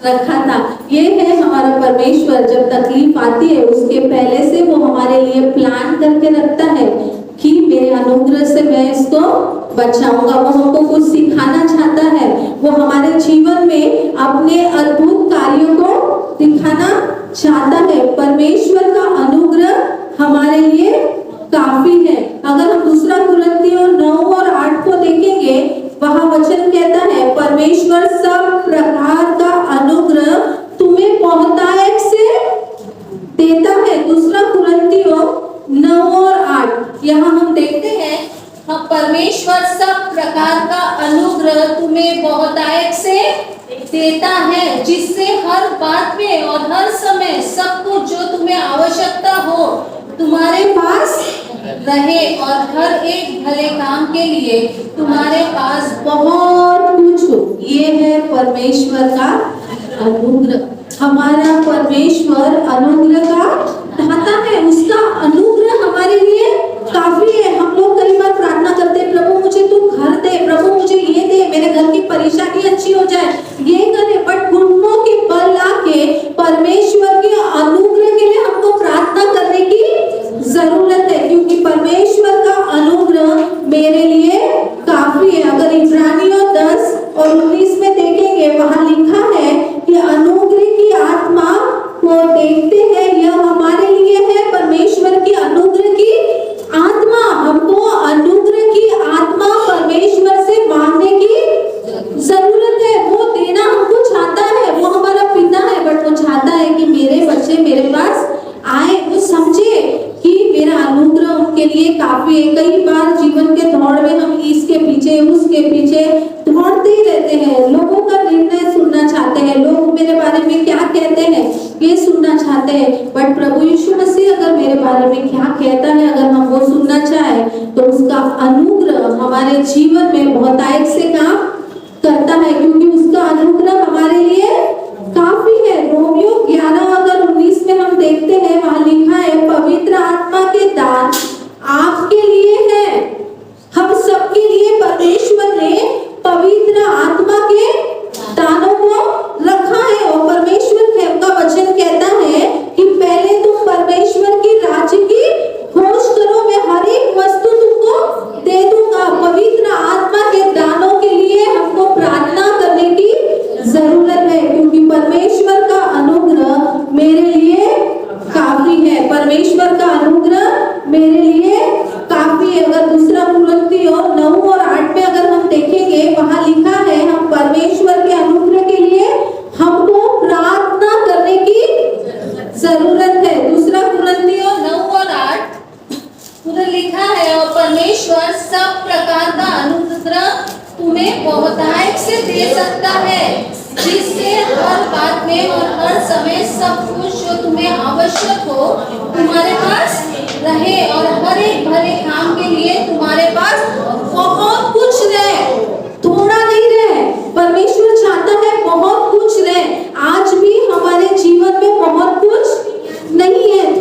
रखा था। ये है हमारा परमेश्वर। जब तकलीफ आती है उसके पहले से वो हमारे लिए प्लान करके रखता है कि मेरे अनुग्रह से मैं इसको बचाऊंगा। वो हमको कुछ सिखाना चाहता है, वो हमारे जीवन में अपने अद्भुत कार्यों को दिखाना चाहता है। परमेश्वर का अनुग्रह हमारे लिए काफी है। अगर हम दूसरा कुरिन्थियों 9 और 8 को देखेंगे, वहाँ वचन कहता है परमेश्वर सब प्रकार का अनुग्रह तुम्हें बहुतायत से देता है। दूसरा कुरिन्थियों 9 और 8 यहाँ हम देखते हैं, परमेश्वर सब प्रकार का अनुग्रह तुम्हें बहुतायत से देता है, जिससे हर बात में और हर समय सब कुछ जो तुम्हें आवश्यकता हो तुम्हारे पास रहे, और हर एक भले काम के लिए तुम्हारे पास बहुत कुछ हो। ये है परमेश्वर का अनुग्रह। हमारा परमेश्वर अनुग्रह का दाता है, उसका अनुग्रह हमारे लिए काफी है। हम लोग कई बार प्रार्थना करते हैं, प्रभु मुझे तू घर दे, प्रभु मुझे ये दे, मेरे घर की परेशानी अच्छी हो जाए, ये करे। बट घुटनों के बल आके परमेश्वर के अनुग्रह के लिए हमको प्रार्थना करने की जरूरत है, क्योंकि परमेश्वर का अनुग्रह मेरे लिए काफी है। अगर इब्रानियों 10 और 19 में देखेंगे, वहां लिखा है कि अनुग्रह की आत्मा को देखते हैं, यह हमारे लिए है। परमेश्वर की अनुग्रह की आत्मा, हमको अनुग्रह की आत्मा परमेश्वर से मांगने की जरूरत है। वो देना हमको चाहता है, वो हमारा पिता है, बट वो चाहता है कि मेरे बच्चे मेरे पास आए, वो समझे कि मेरा अनुग्रह उनके लिए काफी है। कई बार जीवन के दौड़ में हम इसके पीछे उसके पीछे दौड़ते ही रहते हैं, लोगों का निर्णय सुनना चाहते हैं, लोग मेरे बारे में क्या कहते हैं ये सुनना चाहते हैं। बट प्रभु यीशु मसीह अगर मेरे बारे में क्या कहता है, अगर हम वो सुनना चाहें तो उसका अनुग्रह हमारे जीवन में बहुतायत से काम करता है, क्योंकि उसका अनुग्रह हमारे लिए काफी है। रोमियो 11 अगर 19 में हम देखते हैं, वहां लिखा है पवित्र आत्मा के दान आपके लिए है। हम सबके लिए परमेश्वर ने पवित्र आत्मा के दानों को रखा है। और परमेश्वर का वचन कहता है कि पहले तुम परमेश्वर की राज्य की खोज करो, मैं हर एक वस्तु तुमको दे दूंगा। पवित्र आत्मा के दानों के लिए हमको प्रार्थना करने की जरूरत है, क्योंकि परमेश्वर का अनुग्रह मेरे लिए काफी है। परमेश्वर का अनुग्रह मेरे लिए काफी है। अगर दूसरा कुरिन्थियों 9 और 8 में अगर हम देखेंगे, वहां लिखा है हम परमेश्वर के अनुग्रह के लिए हमको प्रार्थना करने की जरूरत है। दूसरा कुरिन्थियों 9 और 8 पूरा लिखा है, और परमेश्वर सब प्रकार का अनुग्रह तुम्हें बहुतायत से दे सकता है, जिससे हर बात में और हर समय सब कुछ जो तुम्हें आवश्यक हो तुम्हारे पास रहे, और हर एक भले काम के लिए तुम्हारे पास बहुत कुछ रहे, थोड़ा नहीं रहे। परमेश्वर चाहता है बहुत कुछ रहे। आज भी हमारे जीवन में बहुत कुछ नहीं है,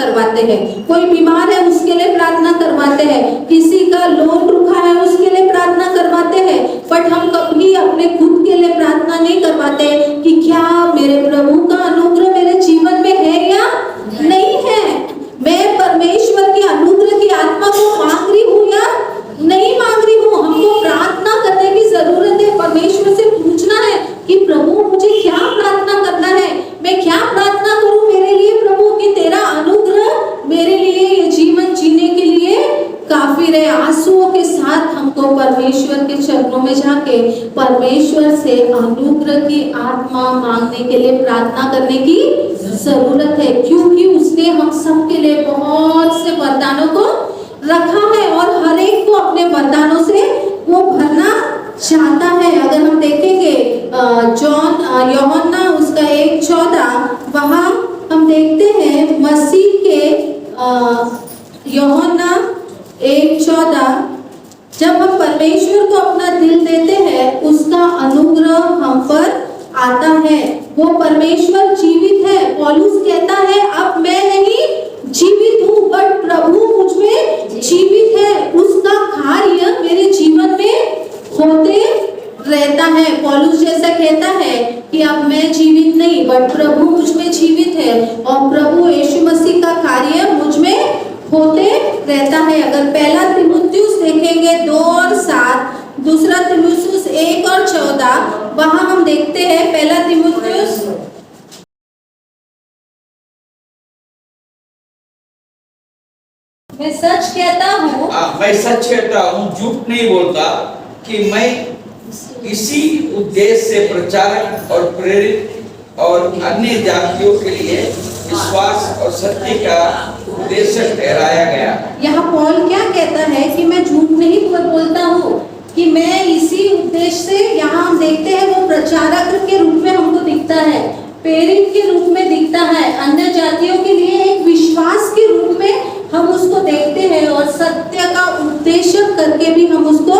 करवाते हैं, कोई बीमार है उसके लिए प्रार्थना करवाते हैं, किसी का लोन रुका है उसके लिए प्रार्थना करवाते हैं, बट हम कभी अपने खुद के लिए प्रार्थना नहीं करवाते कि क्या मेरे प्रभु का अनुग्रह मेरे जीवन में है या नहीं है, मैं परमेश्वर की अनुग्रह की आत्मा को मांग रही हूँ या नहीं मांग रही हूँ। हमको प्रार्थना करने की जरूरत है, परमेश्वर से पूछना है कि प्रभु मुझे क्या प्रार्थना करना है, मैं क्या प्रार्थना करूं मेरे लिए प्रभु कि तेरा अनुग्रह मेरे लिए ये जीवन जीने के लिए काफी रहे। आंसुओं के साथ हमको परमेश्वर के चरणों में जाके परमेश्वर से अनुग्रह की आत्मा मांगने के लिए प्रार्थना करने की जरूरत है, क्योंकि उसने हम सबके लिए बहुत से वरदानों को रखा है और हर एक को अपने वरदानों से वो भरना चाहता है। अगर हम देखेंगे यूहन्ना उसका 1:14, वहां हम देखते हैं मसीह के यूहन्ना 1:14, जब हम परमेश्वर को अपना दिल देते हैं उसका अनुग्रह हम पर आता है। वो परमेश्वर जीवित है। पौलुस कहता है अब मैं नहीं जीवित हूँ बट प्रभु मुझ में जीवित है, उसका कार्य मेरे जीवन में होते रहता है। पौलुस जैसा कहता है कि अब मैं जीवित नहीं बट प्रभु मुझ में जीवित है और प्रभु यीशु मसीह का कार्य मुझ में होते रहता है। अगर पहला तीमुथियुस देखेंगे 2:7, दूसरा तीमुथियुस 1:14, वहां हम देखते हैं पहला तीमुथियुस मैं सच कहता हूँ, मैं सच कहता हूँ, झूठ नहीं बोलता कि मैं इसी उद्देश्य से प्रचारक और प्रेरित और अन्य जातियों के लिए विश्वास और सत्य का उद्देश्य ठहराया गया। यहाँ पौल क्या कहता है कि मैं झूठ नहीं बोलता हूँ कि मैं इसी उद्देश्य से, यहाँ हम देखते हैं वो प्रचारक के रूप में हमको दिखता है, प्रेरित के रूप में दिखता है, अन्य जातियों के लिए एक विश्वास के रूप में हम उसको देखते हैं और सत्य का उद्देश्य करके भी हम उसको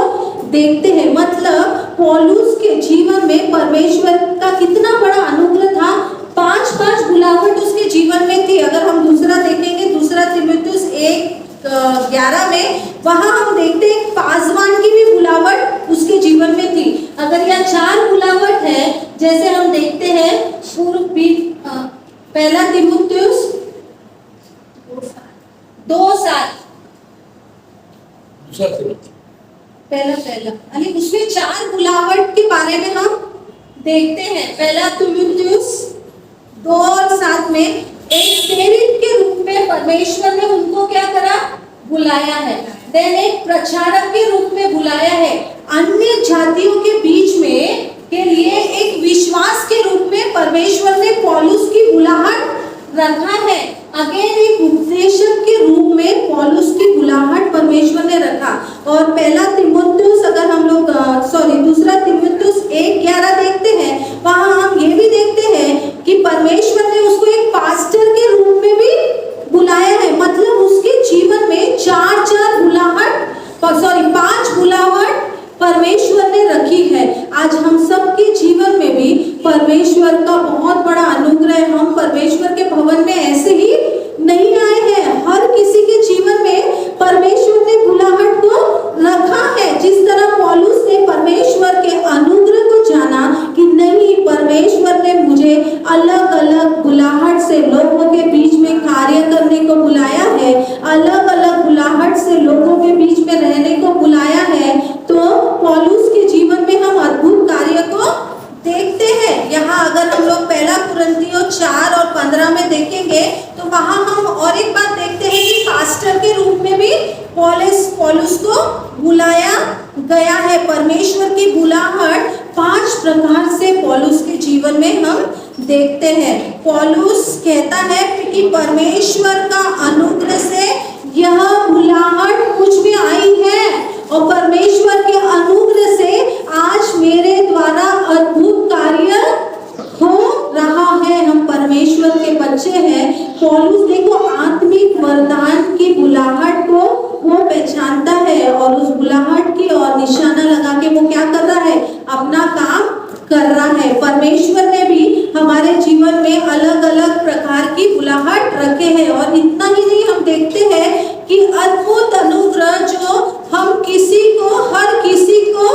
देखते हैं। मतलब पौलुस के जीवन में परमेश्वर का कितना बड़ा अनुग्रह था, 5 बुलावट उसके जीवन में थी। अगर हम दूसरा देखेंगे, दूसरा तीमुथियुस 1:11 में, वहां हम देखते हैं पासवान की भी बुलावट उसके जीवन में थी। अगर यह 4 बुलावट है, जैसे हम देखते हैं पहला तीमुथियुस 2:7, पहला अली उसमें 4 बुलावट के बारे में हम देखते हैं। पहला तीमुथियुस 2:7 में एक प्रेरित के रूप में परमेश्वर ने उनको क्या करा, बुलाया है। देन एक प्रचारक के रूप में बुलाया है, अन्य जातियों के बीच में के लिए एक विश्वास के रूप में परमेश्वर ने पौलुस की बुलाहट रखा है। अगेन एक उपदेशक के रूप में पौलुस की बुलाहट परमेश्वर ने रखा। और पहला तीमुथियुस अगर हम लोग दूसरा तीमुथियुस 1:11 देखते हैं, वहां हम ये भी देखते हैं कि परमेश्वर ने उसको एक पास्टर के रूप में भी बुलाया है। मतलब उसके जीवन में 5 बुलावट परमेश्वर ने रखी है। आज हम सबके जीवन में भी परमेश्वर का बहुत बड़ा अनुग्रह है। हम परमेश्वर के भवन में ऐसे ही नहीं आए हैं, हर किसी के जीवन में परमेश्वर ने बुलाहट को रखा है। जिस तरह पौलुस ने परमेश्वर के अनुग्रह को जाना कि नहीं, परमेश्वर ने मुझे अलग अलग बुलाहट से लोगों के बीच में कार्य करने को बुलाया है, अलग अलग बुलाहट से लोगों के बीच में रहने को बुलाया है, तो पौलुस के जीवन में हम अद्भुत कार्य को देखते हैं। यहाँ अगर हम लोग पहला कुरिन्थियों 4:15 में देखेंगे तो वहां हम और एक बात देखते हैं कि पास्टर के रूप में भी पौलुस को बुलाया गया है। परमेश्वर की बुलाहट 5 प्रकार से पौलुस के जीवन में हम देखते हैं। पौलुस कहता है कि परमेश्वर का अनुग्रह से यह बुलाहट मुझ में आई है और परमेश्वर के अनुग्रह से आज मेरे द्वारा अद्भुत कार्य हो रहा है। हम परमेश्वर के बच्चे हैं। पौलुस देखो आत्मिक वरदान की बुलाहट को वो पहचानता है और उस बुलाहट की और निशाना लगा के वो क्या कर रहा है, अपना काम कर रहा है। परमेश्वर ने भी हमारे जीवन में अलग अलग प्रकार की बुलाहट रखे हैं और इतना ही अद्भुत अनुग्रह जो हम हर किसी को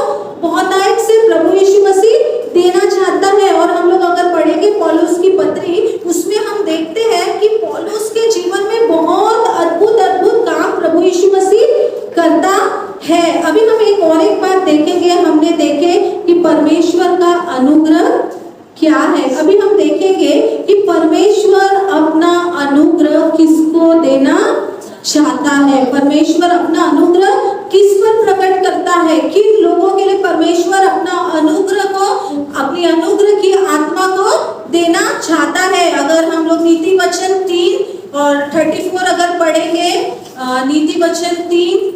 बहुतायत से प्रभु यीशु मसीह देना चाहता है। और हम लोग अगर पढ़ेंगे पौलुस की पत्री, उसमें हम देखते हैं कि पौलुस के जीवन में बहुत अद्भुत काम प्रभु यीशु मसीह करता है। अभी हम एक बात देखेंगे। हमने देखे कि परमेश्वर का अनुग्रह क्या है। अभी हम देखेंगे कि परमेश्वर अपना अनुग्रह किसको देना चाहता है। परमेश्वर अपना अनुग्रह किस पर प्रकट करता है, किन लोगों के लिए परमेश्वर अपना अनुग्रह को, अपनी अनुग्रह की आत्मा को देना चाहता है। अगर हम लोग नीति वचन 3 और 34 अगर पढ़ेंगे, नीति वचन 3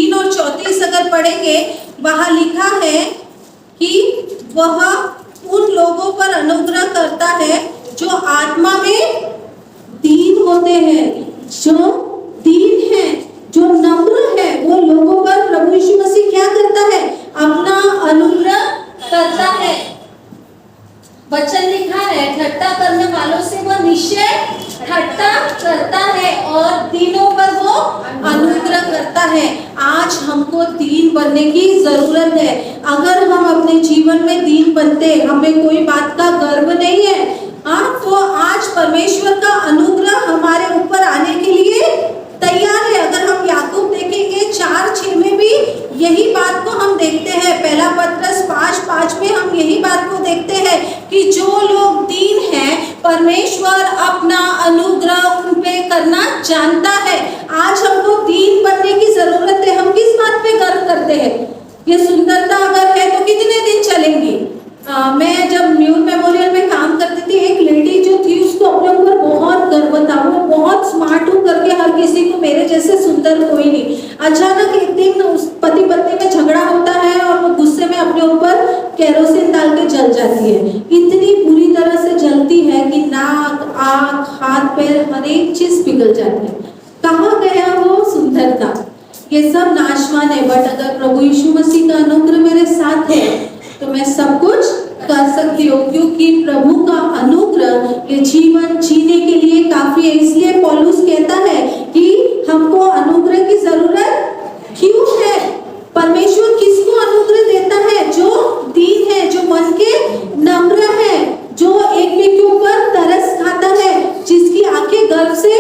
और 34 अगर पढ़ेंगे, वहां लिखा है कि वह उन लोगों पर अनुग्रह करता है जो आत्मा में दीन होते हैं, जो दीन है, जो नम्र है, वो लोगों पर प्रभु यीशु मसीह क्या करता है, अपना अनुग्रह करता है। वचन लिखा है, ठट्टा करने वालों से वो निश्चय ठट्टा करता है और दीनों पर वो अनुग्रह करता है। आज हमको दीन बनने की जरूरत है। अगर हम अपने जीवन में दीन बनते, हमें कोई बात का गर्व नहीं है, तो आज परमेश्वर का अनुग्रह हमारे ऊपर आने के लिए तैयार है। अगर हम याकूब देखेंगे 4:6 में भी यही बात को हम देखते हैं। पहला पत्रस 5:5 में हम यही बात को देखते हैं कि जो लोग दीन हैं, परमेश्वर अपना अनुग्रह उन पे करना जानता है। आज हमको दीन बनने की जरूरत है। हम किस बात पे गर्व करते हैं? ये सुंदरता अगर है तो कितने दिन चलेंगी? मैं जब न्यू मेमोरियल में काम करती थी, एक लेडी जो थी उसको अपने ऊपर बहुत गर्व था। वो बहुत स्मार्ट हूँ करके हर किसी को मेरे जैसे सुंदर कोई नहीं। अचानक एक दिन उस पति पत्नी में झगड़ा होता है और वो गुस्से में अपने ऊपर केरोसिन डाल के जल जाती है। इतनी बुरी तरह से जलती है कि नाक, आँख, हाथ पैर हर एक चीज पिघल जाती है। कहाँ गया वो सुंदरता? ये सब नाशवान है। बट अगर प्रभु यीशु मसीह का अनुग्रह मेरे साथ है तो मैं सब कुछ कर सकती हूँ, क्योंकि प्रभु का अनुग्रह ये जीवन जीने के लिए काफी है। इसलिए पौलुस कहता है कि हमको अनुग्रह की जरूरत क्यों है। परमेश्वर किसको अनुग्रह देता है? जो दीन है, जो मन के नम्र है, जो एक के ऊपर तरस खाता है, जिसकी आंखें गर्व से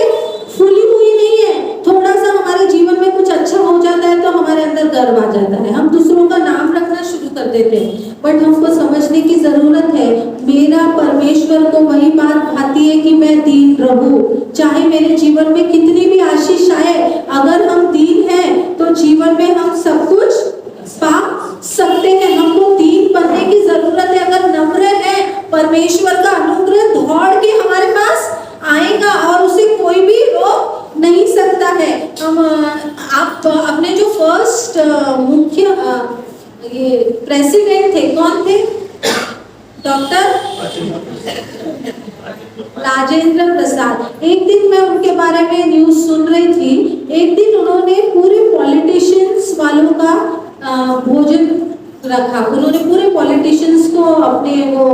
फूली हुई नहीं है। थोड़ा सा हमारे जीवन में कुछ अच्छा हो जाता है तो हमारे अंदर गर्व आ जाता है, हम दूसरों का नाम रखना शुरू कर देते हैं। बट हमको समझने की जरूरत है, मेरा परमेश्वर को वही बात भाती है कि मैं दीन रहूं। चाहे मेरे जीवन में कितनी भी आशीष आए, अगर हम दीन हैं तो जीवन में हम सब कुछ पा सकते हैं। हमको दीन बनने की जरूरत है। अगर नम्र है, परमेश्वर का अनुग्रह दौड़ के हमारे पास आएगा और उसे कोई भी रोक नहीं सकता है। आप अपने जो फर्स्ट मुख्य ये प्रेसिडेंट थे, कौन थे? डॉक्टर राजेंद्र प्रसाद। एक दिन मैं उनके बारे में न्यूज सुन रही थी। एक दिन उन्होंने पूरे पॉलिटिशियंस वालों का भोजन रखा। उन्होंने पूरे पॉलिटिशियंस को अपने वो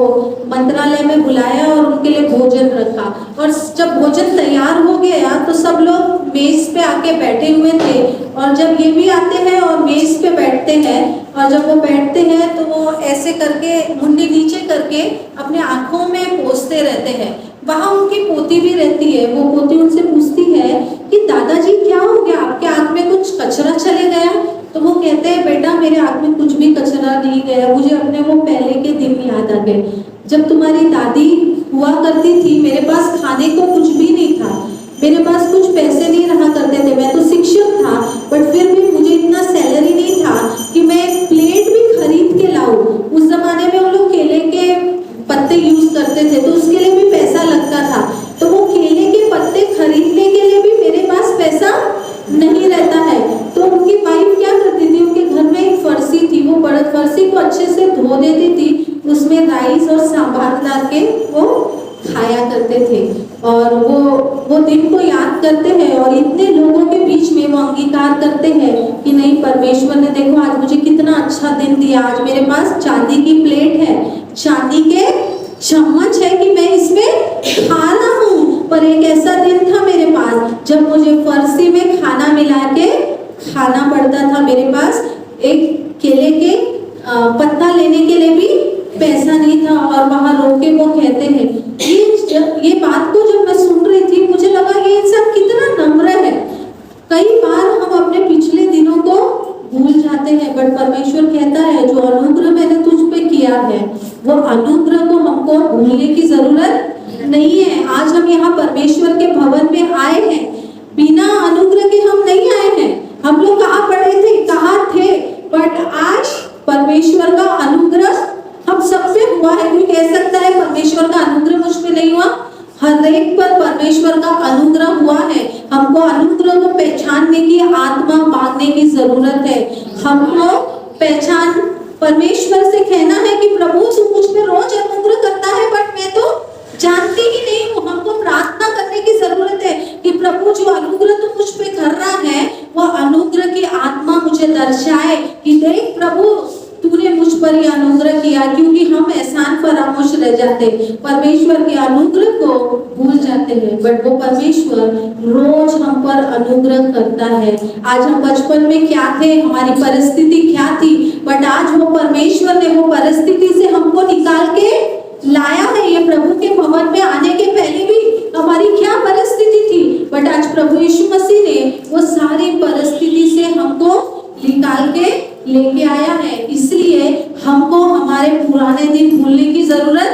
मंत्रालय में बुलाया और उनके लिए भोजन रखा। और जब भोजन तैयार हो गया तो सब लोग मेज पे आके बैठे हुए थे। और जब ये भी आते हैं और मेज पे बैठते हैं, और जब वो बैठते हैं तो वो ऐसे करके मुंडी नीचे करके अपने आंखों में पोंछते रहते हैं। वहाँ उनकी पोती भी रहती है। वो पोती उनसे पूछती है कि दादाजी क्या हो गया, आपके आंख में कुछ कचरा चले गया? तो वो कहते हैं, बेटा मेरे आंख में कुछ भी कचरा नहीं गया, मुझे अपने वो पहले के दिन याद आ गए जब तुम्हारी दादी हुआ करती थी। मेरे पास खाने को कुछ भी नहीं था, मेरे पास कुछ पैसे नहीं रहा करते थे। मैं तो शिक्षक था, बट फिर भी मुझे इतना सैलरी नहीं था कि मैं एक प्लेट भी खरीद के लाऊं। उस जमाने में वो लोग केले के पत्ते यूज करते थे तो उसके लिए भी पैसा लगता था। तो वो केले के पत्ते खरीदने के लिए भी मेरे पास पैसा नहीं रहता है। तो उनकी वाइफ क्या करती थी, उनके घर में एक फर्सी थी, वो बड़े फर्सी को अच्छे से धो देती थी, उसमें राइस और सांभर डाल के वो खाया करते थे। और वो दिन को याद करते हैं और इतने लोगों के बीच में वो अंगीकार करते हैं कि नहीं, परमेश्वर ने देखो आज मुझे कितना अच्छा दिन दिया। आज मेरे पास चांदी की प्लेट है, चांदी के चम्मच है कि मैं इसमें खा रहा हूँ। पर एक ऐसा ऐसा दिन था मेरे पास जब मुझे फर्सी में खाना मिला के खाना पड़ता था। मेरे पास एक केले के पत्ता लेने के लिए भी पैसा नहीं था और वहां रोके वो कहते हैं ये बात को जब मैं सुन रही थी मुझे लगा ये इंसान कितना नम्र है। कई बार हम अपने पिछले दिनों को भूल जाते हैं, बट परमेश्वर कहता है जो अनुग्रह मैंने तुझ पे किया है वो अनुग्रह को हमको भूलने की जरूरत नहीं है। आज हम यहाँ परमेश्वर के भवन में आए हैं, बिना अनुग्रह के हम नहीं आए हैं। हम लोग कहाँ पड़े थे, कहाँ थे, बट आज परमेश्वर का अनुग्रह हम सब पे हुआ है। कोई कह सकता है परमेश्वर का अनुग्रह मुझ पे नहीं हुआ? हर एक पर परमेश्वर का अनुग्रह हुआ है। हमको अनुग्रह को पहचानने की आत्मा मांगने की जरूरत है। हमको पहचान परमेश्वर से कहना है कि प्रभु तू मुझ पे रोज अनुग्रह करता है बट मैं तो जानती ही नहीं हूँ। हमको प्रार्थना करने की जरूरत है कि प्रभु जो अनुग्रह तू मुझ पे कर रहा है वो अनुग्रह की आत्मा मुझे दर्शाए कि देख प्रभु तूने मुझ पर ही अनुग्रह किया, क्योंकि हम एहसान फरामोश रह जाते, परमेश्वर के अनुग्रह को भूल जाते हैं। बट वो परमेश्वर रोज हम पर अनुग्रह करता है। आज हम बचपन में क्या थे, हमारी परिस्थिति क्या थी, बट आज वो परमेश्वर ने वो परिस्थिति से हमको निकाल के लाया है। ये प्रभु के भवन में आने के पहले भी हमारी क्या परिस्थिति थी, बट आज प्रभु यीशु मसीह ने वो सारी परिस्थिति से हमको निकाल के लेके आया है। इसलिए हमको हमारे पुराने दिन भूलने की जरूरत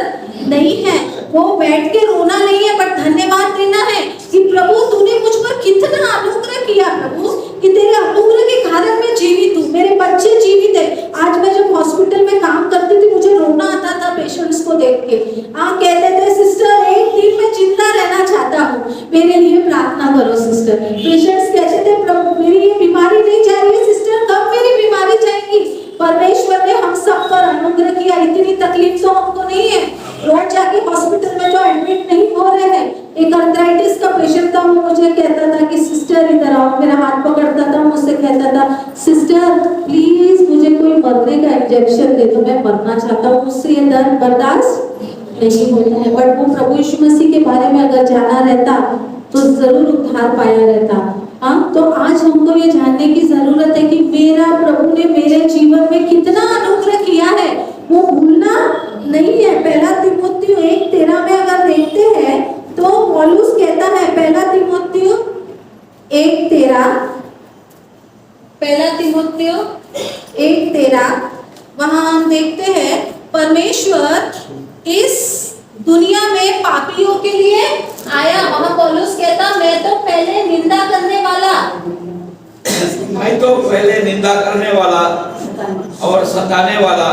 नहीं है। वो बैठ के रोना नहीं है बट धन्यवाद देना है कि प्रभु तूने मुझ पर कितना अनुग्रह किया प्रभु, कि तेरे अनुग्रह के कारण मैं जीवित हूँ, मेरे बच्चे जीवित है। आज मैं जब हॉस्पिटल में काम करती थी मुझे रोना आता था पेशेंट्स को देख के। कहते थे सिस्टर एक दिन मैं जिंदा रहना चाहता हूँ, मेरे लिए प्रार्थना करो सिस्टर। पेशेंट्स कहते थे प्रभु मेरी ये बीमारी नहीं जा रही है सिस्टर, कब मेरी बीमारी जाएगी। परमेश्वर ने हम सब पर अनुग्रह किया। इतनी तकलीफ तो हमको नहीं है, रोज जाके हॉस्पिटल में जो एडमिट नहीं हो रहे हैं। एक आर्थराइटिस का पेशेंट था, वो मुझे कहता था कि सिस्टर इधर आओ, मेरा हाथ पकड़ता था, मुझसे कहता था सिस्टर प्लीज मुझे कोई मरने का इंजेक्शन दे दो, मैं मरना चाहता हूँ, मुझसे ये दर्द बर्दाश्त नहीं होता है। बट वो प्रभु यीशु मसीह के बारे में अगर जाना रहता तो जरूर उद्धार पाया रहता। तो आज हमको ये जानने की जरूरत है कि मेरा प्रभु ने मेरे जीवन में कितना अनुग्रह किया है, वो भूलना नहीं है। पहला तीमुथियुस 1:13 में अगर देखते हैं तो पौलुस कहता है, पहला तीमुथियुस 1:13 वहां हम देखते हैं परमेश्वर इस दुनिया में पापियों के लिए आया। वहां पौलुस कहता मैं तो पहले निंदा करने वाला और सताने वाला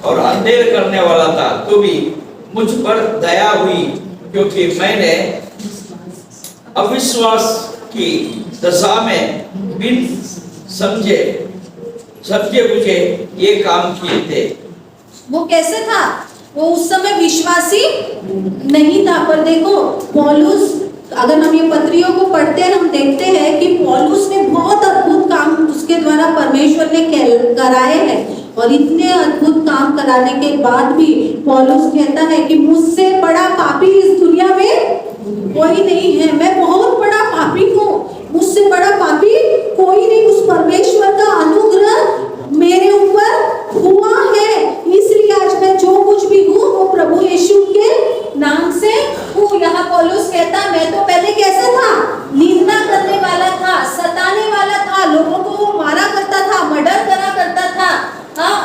और अंधेर करने वाला था, तो भी मुझ पर दया हुई क्योंकि मैंने अविश्वास की दशा में बिन समझे बुझे ये काम किए थे। वो कैसे था? वो उस समय विश्वासी नहीं था। पर देखो पौलुस, अगर हम ये पत्रियों को पढ़ते हैं हम देखते हैं कि पौलुस ने बहुत अद्भुत काम उसके द्वारा परमेश्वर ने कराए हैं। और इतने अद्भुत काम कराने के बाद भी पौलुस कहता है कि मुझसे बड़ा पापी इस दुनिया में कोई नहीं है, मैं बहुत बड़ा पापी हूँ, मुझसे बड़ा पापी कोई नहीं। उस परमेश्वर का अनुग्रह मेरे ऊपर हुआ है, इसलिए आज मैं जो कुछ भी हूँ वो प्रभु यीशु के नाम से हूँ। यहाँ पौलुस कहता मैं तो पहले कैसा था, निंदा करने वाला था, सताने वाला था, लोगों को मारा करता था, मर्डर करा करता था,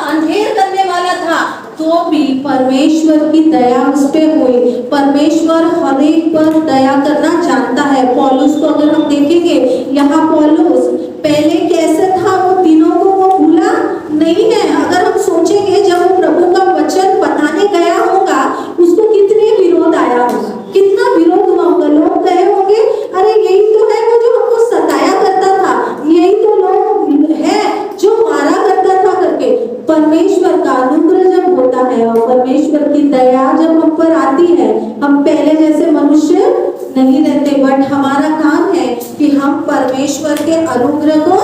अंधेर करने वाला था, तो भी परमेश्वर की दया उस पे हुई। परमेश्वर हर एक पर दया करना जानता है। पौलुस को अगर हम देखेंगे, यहाँ पौलुस पहले कैसे था, वो दिनों को वो भूला नहीं है। अगर हम सोचेंगे जब वो प्रभु का वचन बताने गया होगा उसको कितने विरोध आया होगा, कितना विरोध हुआ होगा। लोग कहे होंगे अरे यही तो है वो जो हमको सताया करता था, यही तो लोग है जो मारा करता था करके। परमेश्वर का अनुग्रह जब होता है और परमेश्वर की दया जब हम पर आती है, हम पहले जैसे मनुष्य नहीं रहते। बट हमारा काम है कि हम परमेश्वर के अनुग्रह को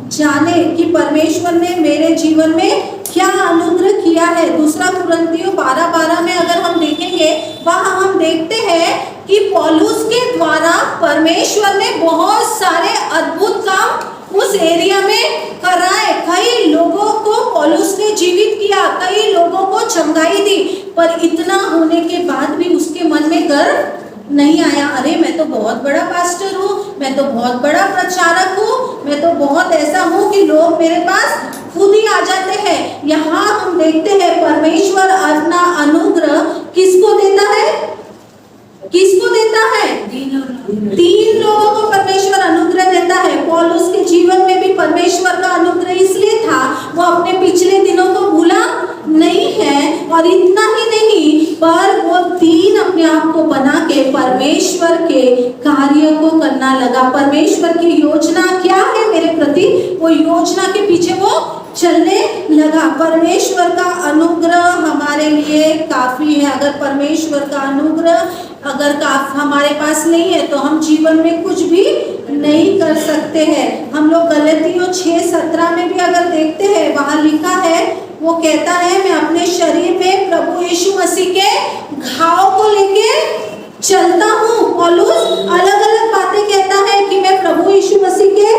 जाने कि परमेश्वर ने मेरे जीवन में क्या अनुग्रह किया है। दूसरा कुरिन्थियों 12:12 में अगर हम देखेंगे, वहां हम देखते हैं कि पौलुस के द्वारा परमेश्वर ने बहुत सारे अद्भुत काम उस एरिया में कराए। कई लोगों को पौलुस ने जीवित किया, कई लोगों को चंगाई दी, पर इतना होने के बाद भी उसके मन में गर्व नहीं आया। अरे मैं तो बहुत बड़ा पास्टर हूँ, मैं तो बहुत बड़ा प्रचारक हूँ, मैं तो बहुत ऐसा हूँ कि लोग मेरे पास खुद ही आ जाते हैं। यहाँ हम देखते हैं परमेश्वर अपना अनुग्रह किसको देता है? किसको देता है? 3 लोगों को परमेश्वर अनुग्रह देता है। पौलुस के जीवन में भी परमेश्वर का अनुग्रह इसलिए था, वो अपने पिछले दिनों को भूला नहीं है। और इतना ही नहीं, पर वो 3 अपने आप को बना के परमेश्वर के कार्य को करना लगा। परमेश्वर की योजना क्या है मेरे प्रति, वो योजना के पीछे वो चलने लगा। परमेश्वर का अनुग्रह हमारे लिए काफी है। अगर परमेश्वर का अनुग्रह अगर हमारे पास नहीं है तो हम जीवन में कुछ भी नहीं कर सकते हैं। हम लोग गलतियों 6:17 में भी अगर देखते हैं, वहां लिखा है, वो कहता है मैं अपने शरीर में प्रभु यीशु मसीह के घाव को लेके चलता हूँ। पौलुस अलग अलग बातें कहता है कि मैं प्रभु यीशु मसीह के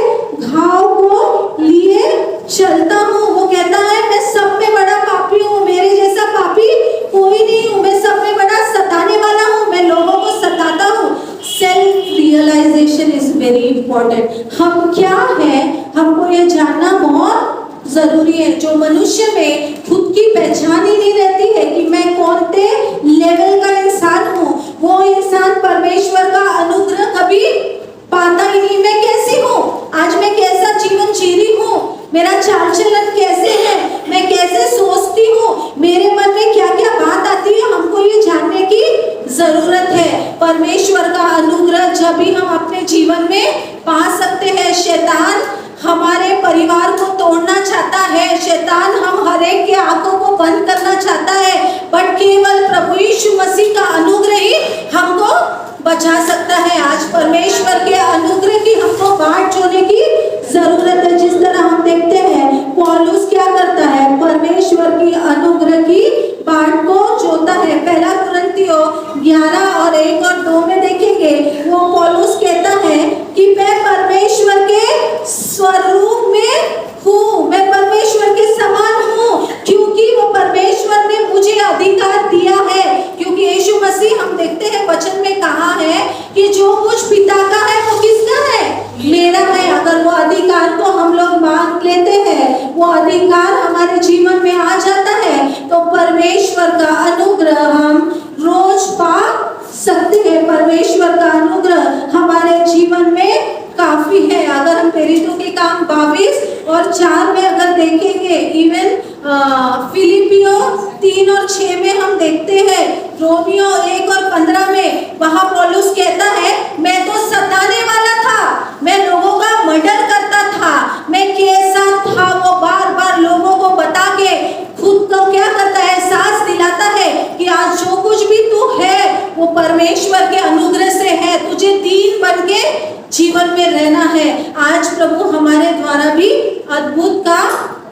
घाव को लिए चलता हूँ। वो कहता है मैं सब में बड़ा पापी हूँ, मेरे जैसा पापी कोई नहीं हूँ, मैं सब में बड़ा सताने वाला हूँ, मैं लोगों को सताता हूँ। Self realization is very important. हम क्या है, हमको ये जानना बहुत जरूरी है। जो मनुष्य में खुद की पहचान ही नहीं रहती है कि मैं कौन से लेवल का इंसान हूँ, वो इंसान परमेश्वर का अनुग्रह कभी पाता ही नहीं। मैं कैसी हूँ, आज मैं कैसा जीवन जी रही हूँ, मेरा चाल चलन कैसे है, मैं कैसे सोचती हूँ, मेरे मन में क्या क्या बात आती है, हमको ये जानने की जरूरत है। परमेश्वर का अनुग्रह जब भी हम अपने जीवन में पा सकते हैं। शैतान हमारे परिवार को तोड़ना चाहता है, शैतान हम हर एक की आंखों को बंद करना चाहता है, बट केवल प्रभु यीशु मसीह का अनुग्रह ही हमको बचा सकता है। आज परमेश्वर के अनुग्रह की हमको बाट जोड़ने की जरूरत है। जिस तरह हम देखते हैं पौलुस क्या करता है, परमेश्वर की अनुग्रह की बाट को जोता है। 1 कुरिन्थियों 11:1-2 में देखेंगे, वो पौलुस कहता है कि मैं परमेश्वर के स्वरूप में हूँ, मैं परमेश्वर के समान हूँ, क्योंकि वो परमेश्वर ने मुझे अधिकार दिया है। क्योंकि यीशु मसीह, हम देखते हैं वचन में कहा है कि जो कुछ पिता का है वो किसका है? मेरा है। अगर वो अधिकार को हम लोग मांग लेते हैं, वो अधिकार हमारे जीवन में आ जाता है, तो परमेश्वर का अनुग्रह हम रोज पा सकते हैं। परमेश्वर का अनुग्रह हमारे जीवन में काफी है। अगर हम प्रेरितों के काम 22:4 में अगर देखेंगे, इवन फिलिपियों 3:6 में हम देखते हैं, रोमियो 1:15 में वहां पौलुस कहता है मैं तो सताने वाला था, मैं लोगों का मर्डर करता था, मैं कैसा था, वो बार बार लोगों को बता के खुद को क्या करता है, एहसास दिलाता है कि आज जो कुछ भी तू है वो परमेश्वर के अनुग्रह से है। तुझे दीन बन के जीवन में रहना है। आज प्रभु हमारे द्वारा भी अद्भुत काम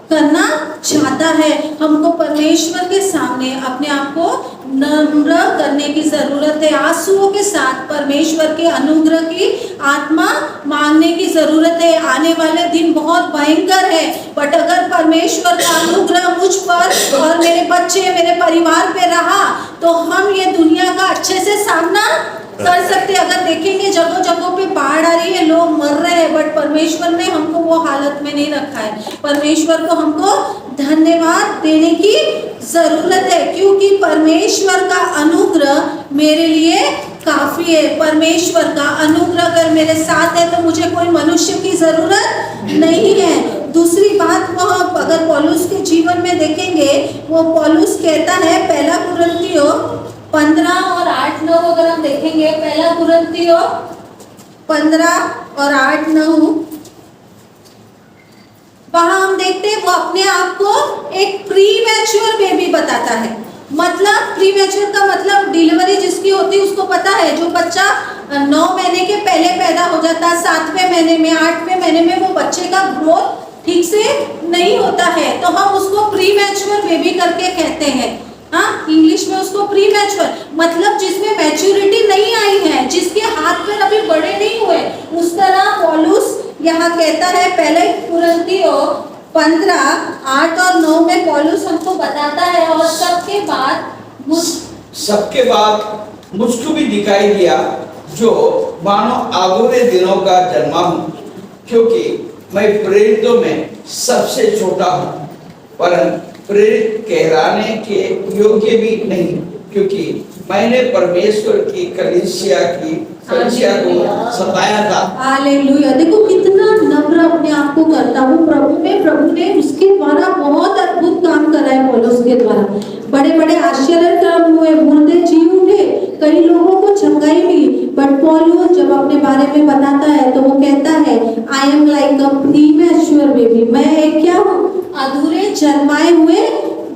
करना चाहता है। हमको परमेश्वर के सामने अपने आप को नम्र करने की जरूरत है। आंसुओं के साथ परमेश्वर के अनुग्रह की आत्मा मांगने की जरूरत है। आने वाले दिन बहुत भयंकर है, बट अगर परमेश्वर का अनुग्रह मुझ पर और मेरे बच्चे, मेरे परिवार पे रहा, तो हम ये दुनिया का अच्छे से सामना कर सकते। अगर देखेंगे जगह जगह पे बाढ़ आ रही है, लोग मर रहे हैं, बट परमेश्वर ने हमको वो हालत में नहीं रखा है। परमेश्वर को हमको धन्यवाद देने की जरूरत है, क्योंकि परमेश्वर का अनुग्रह मेरे लिए काफी है। परमेश्वर का अनुग्रह अगर मेरे साथ है तो मुझे कोई मनुष्य की जरूरत नहीं है। दूसरी बात, वो अगर पौलुस के जीवन में देखेंगे, वो पौलुस कहता है 1 कुरिन्थियों 15:8-9 अगर हम देखेंगे, 1 कुरिन्थियों 15:8-9, वहां हम देखते हैं वो अपने आप को एक प्री मैच्योर बेबी बताता है। मतलब प्री मैच्योर का मतलब डिलीवरी जिसकी होती है उसको पता है, जो बच्चा 9 महीने के पहले पैदा हो जाता है, 7वें महीने में, 8वें महीने में वो बच्चे का ग्रोथ ठीक से नहीं होता है, तो हम उसको प्री मैच्योर बेबी करके कहते हैं। हाँ, इंग्लिश में उसको प्री मैच्योर, मतलब जिसमें मैच्योरिटी नहीं आई है, जिसके हाथ पैर अभी बड़े नहीं यहाँ कहता है पहले कुरिन्थियों 15:8 और 9 में पौलुस हमको बताता है, और सबके बाद मुझको भी दिखाई दिया जो मानो अधूरे दिनों का जन्मा हूँ, क्योंकि मैं प्रेरितों में सबसे छोटा हूँ, परंतु प्रेरित कहलाने के योग्य भी नहीं, क्योंकि मैंने परमेश्वर की कलीसिया को सताया था। हालेलुया। देखो कितना नम्र अपने आप को करता हूँ प्रभु ने उसके द्वारा बहुत अद्भुत काम करा है। पौलुस के द्वारा बड़े बड़े आश्चर्य काम हुए, मुर्दे जी उठे, कई लोगों को चंगाई मिली। बट पौलुस जब अपने बारे में बताता है तो वो कहता है I am like a premature baby, मैं एक क्या हूँ, अधूरे जन्माए हुए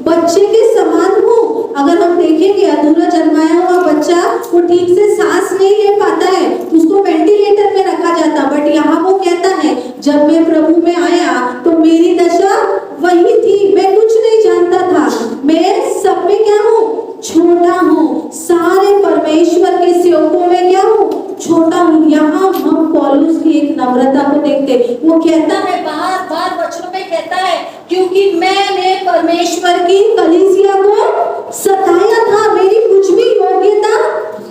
बच्चे के समान हूँ। अगर हम देखेंगे अधूरा जन्माया हुआ बच्चा वो ठीक से सांस नहीं ले पाता है, उसको वेंटिलेटर में रखा जाता। बट यहाँ वो कहता है जब मैं प्रभु में आया तो मेरी दशा वही थी, मैं कुछ नहीं जानता था, मैं सब में क्या हूँ, छोटा हूँ, सारे परमेश्वर के सेवकों में क्या हूँ, छोटा हूँ। यहाँ हम पौलुस की एक नम्रता को देखते, वो कहता है बार बार वचनों में कहता है क्योंकि मैंने परमेश्वर की कलीसिया को सताया था, मेरी कुछ भी योग्यता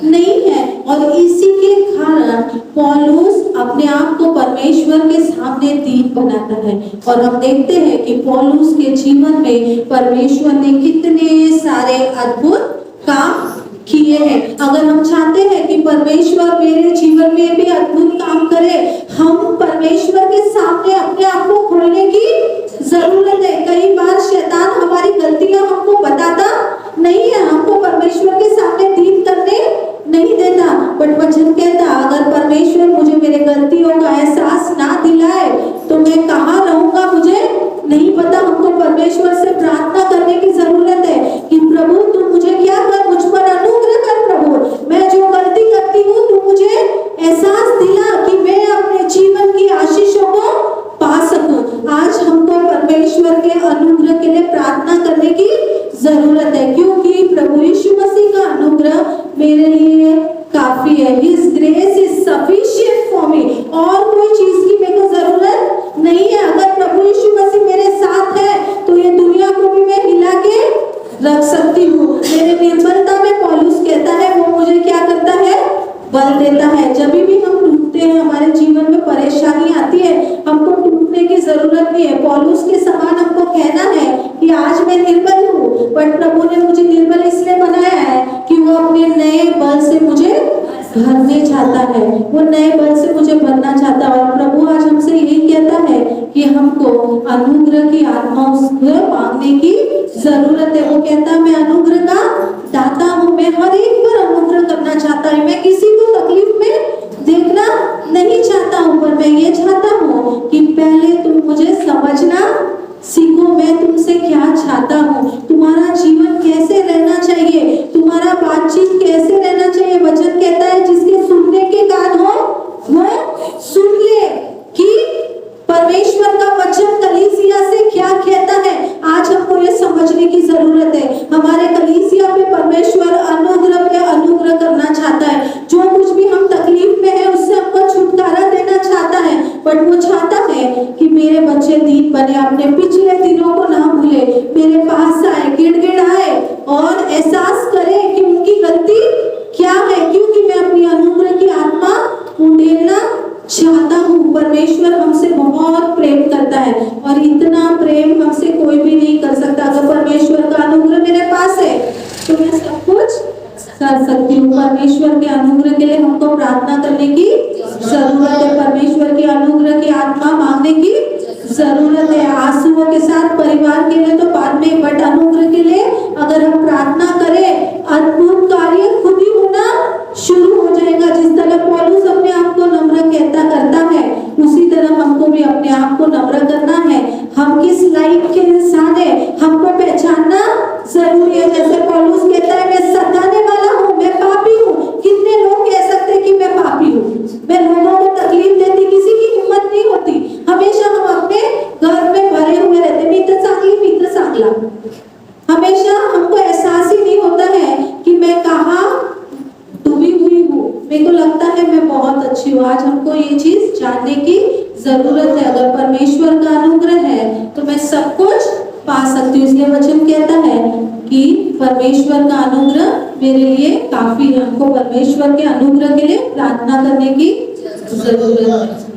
नहीं है। और इसी के कारण पौलुस अपने आप को परमेश्वर के सामने दीन बनाता है। और हम देखते हैं कि पौलुस के जीवन में परमेश्वर ने कितने सारे अद्भुत काम किए हैं। अगर हम चाहते हैं कि परमेश्वर मेरे जीवन में भी अद्भुत काम करे, हम परमेश्वर के सामने अपने आप को खोलने की जरूरत है। कई बार शैतान हमारी गलतियां हमको बताता नहीं है, हमको परमेश्वर के सामने दीन करने नहीं देता। बट वचन कहता अगर परमेश्वर मुझे मेरे गलतियों का एहसास ना दिलाए तो मैं कहाँ रहूंगा मुझे नहीं पता। हमको परमेश्वर से प्रार्थना करने की जरूरत है कि प्रभु तुम मुझे क्या कर, मुझ पर अनुग्रह कर प्रभु, मैं जो गलती करती हूँ तू मुझे एहसास दिला कि मैं अपने जीवन की आशीषों को पा सकूं। आज हमको परमेश्वर के अनुग्रह के लिए प्रार्थना करने की जरूरत है, क्योंकि प्रभु यीशु मसीह का अनुग्रह मेरे लिए काफी है। His grace is sufficient for me। और कोई चीज की मेरे को जरूरत नहीं है। अगर प्रभु यीशु मसीह मेरे साथ है तो ये दुनिया को भी मैं हिला के रख सकती हूँ। मेरे निर्बलता में पौलुस कहता है वो मुझे क्या करता है, बल देता है। जब भी हम टूटते हैं, हमारे जीवन में परेशानी आती है, हमको टूटने की जरूरत नहीं है। पौलुस के समान हमको कहना है कि आज मैं निर्बल हूँ, बट प्रभु ने मुझे निर्बल इसलिए बनाया है कि वो अपने नए बल से मुझे भरने चाहता है, वो नए बल से मुझे भरना चाहता है। और प्रभु आज हमसे यही कहता है कि हमको अनुग्रह की आत्मा उसको मांगने की जरूरत है। वो कहता है मैं अनुग्रह का दाता हूँ, मैं हर एक पर अनुग्रह करना चाहता हूँ, मैं किसी को तकलीफ में देखना नहीं चाहता हूँ, पर मैं ये चाहता हूँ कि पहले तुम मुझे समझना सीखो, मैं तुमसे क्या चाहता हूँ, तुम्हारा जीवन कैसे रहना चाहिए, तुम्हारा बातचीत कैसे रहना चाहिए। वचन कहता है जिसके सुनने के कान हो वो सुन ले कि परमेश्वर का वचन कलीसिया से क्या कहता है। आज हमको ये समझने की जरूरत है, हमारे कलीसिया पे परमेश्वर अनुग्रह पे अनुग्रह करना चाहता है। जो कुछ भी हम तकलीफ में है उससे हमको छुटकारा देना चाहता है, बट वो चाहता है कि मेरे बच्चे दीन बने, अपने पिछले दिनों को ना भूले, मेरे पास आए, गिड़गिड़ाए और एहसास करे कि उनकी गलती क्या है, क्योंकि मैं अपनी अनुग्रह की आत्मा उंडेलना चाहता हूँ। परमेश्वर हमसे बहुत प्रेम करता है और इतना प्रेम हमसे कोई भी नहीं कर सकता। अगर परमेश्वर का अनुग्रह मेरे पास है तो मैं सब कुछ कर सकती हूँ। परमेश्वर के अनुग्रह के लिए हमको प्रार्थना करने की जरूरत है, परमेश्वर के अनुग्रह की आत्मा मांगने की जरूरत है। आंसुओं के साथ परिवार के लिए तो बाद में, बट अनुग्रह के लिए अगर हम प्रार्थना करें अद्भुत कार्य खुद ही होना शुरू हो जाएगा। जिस तरह पौलुस अपने आप को नम्र करता है, उसी तरह हमको भी अपने आप को नम्र करना है। हम किस लाइफ के इंसान है हमको पहचानना जरूरी है। जैसे पौलुस कहता है मैं सताने वाला हूँ, मैं पापी हूँ। कितने लोग कह सकते हैं कि मैं पापी हूँ, मैं लोगों को तकलीफ देती, किसी की हिम्मत नहीं होती। हमेशा हम अपने घर में भरे हुए रहते, मित्र चांगला। हमेशा हमको एहसास ही नहीं होता है कि मैं कहाँ डूबी हुई हूँ। मेरे को लगता है मैं बहुत अच्छी हूँ। आज हमको ये चीज जानने की जरूरत है। अगर परमेश्वर का अनुग्रह है तो मैं सब कुछ पा सकती हूँ। इसलिए वचन कहता है कि परमेश्वर का अनुग्रह मेरे लिए काफी है। हमको परमेश्वर के अनुग्रह के लिए प्रार्थना करने की जरूरत है।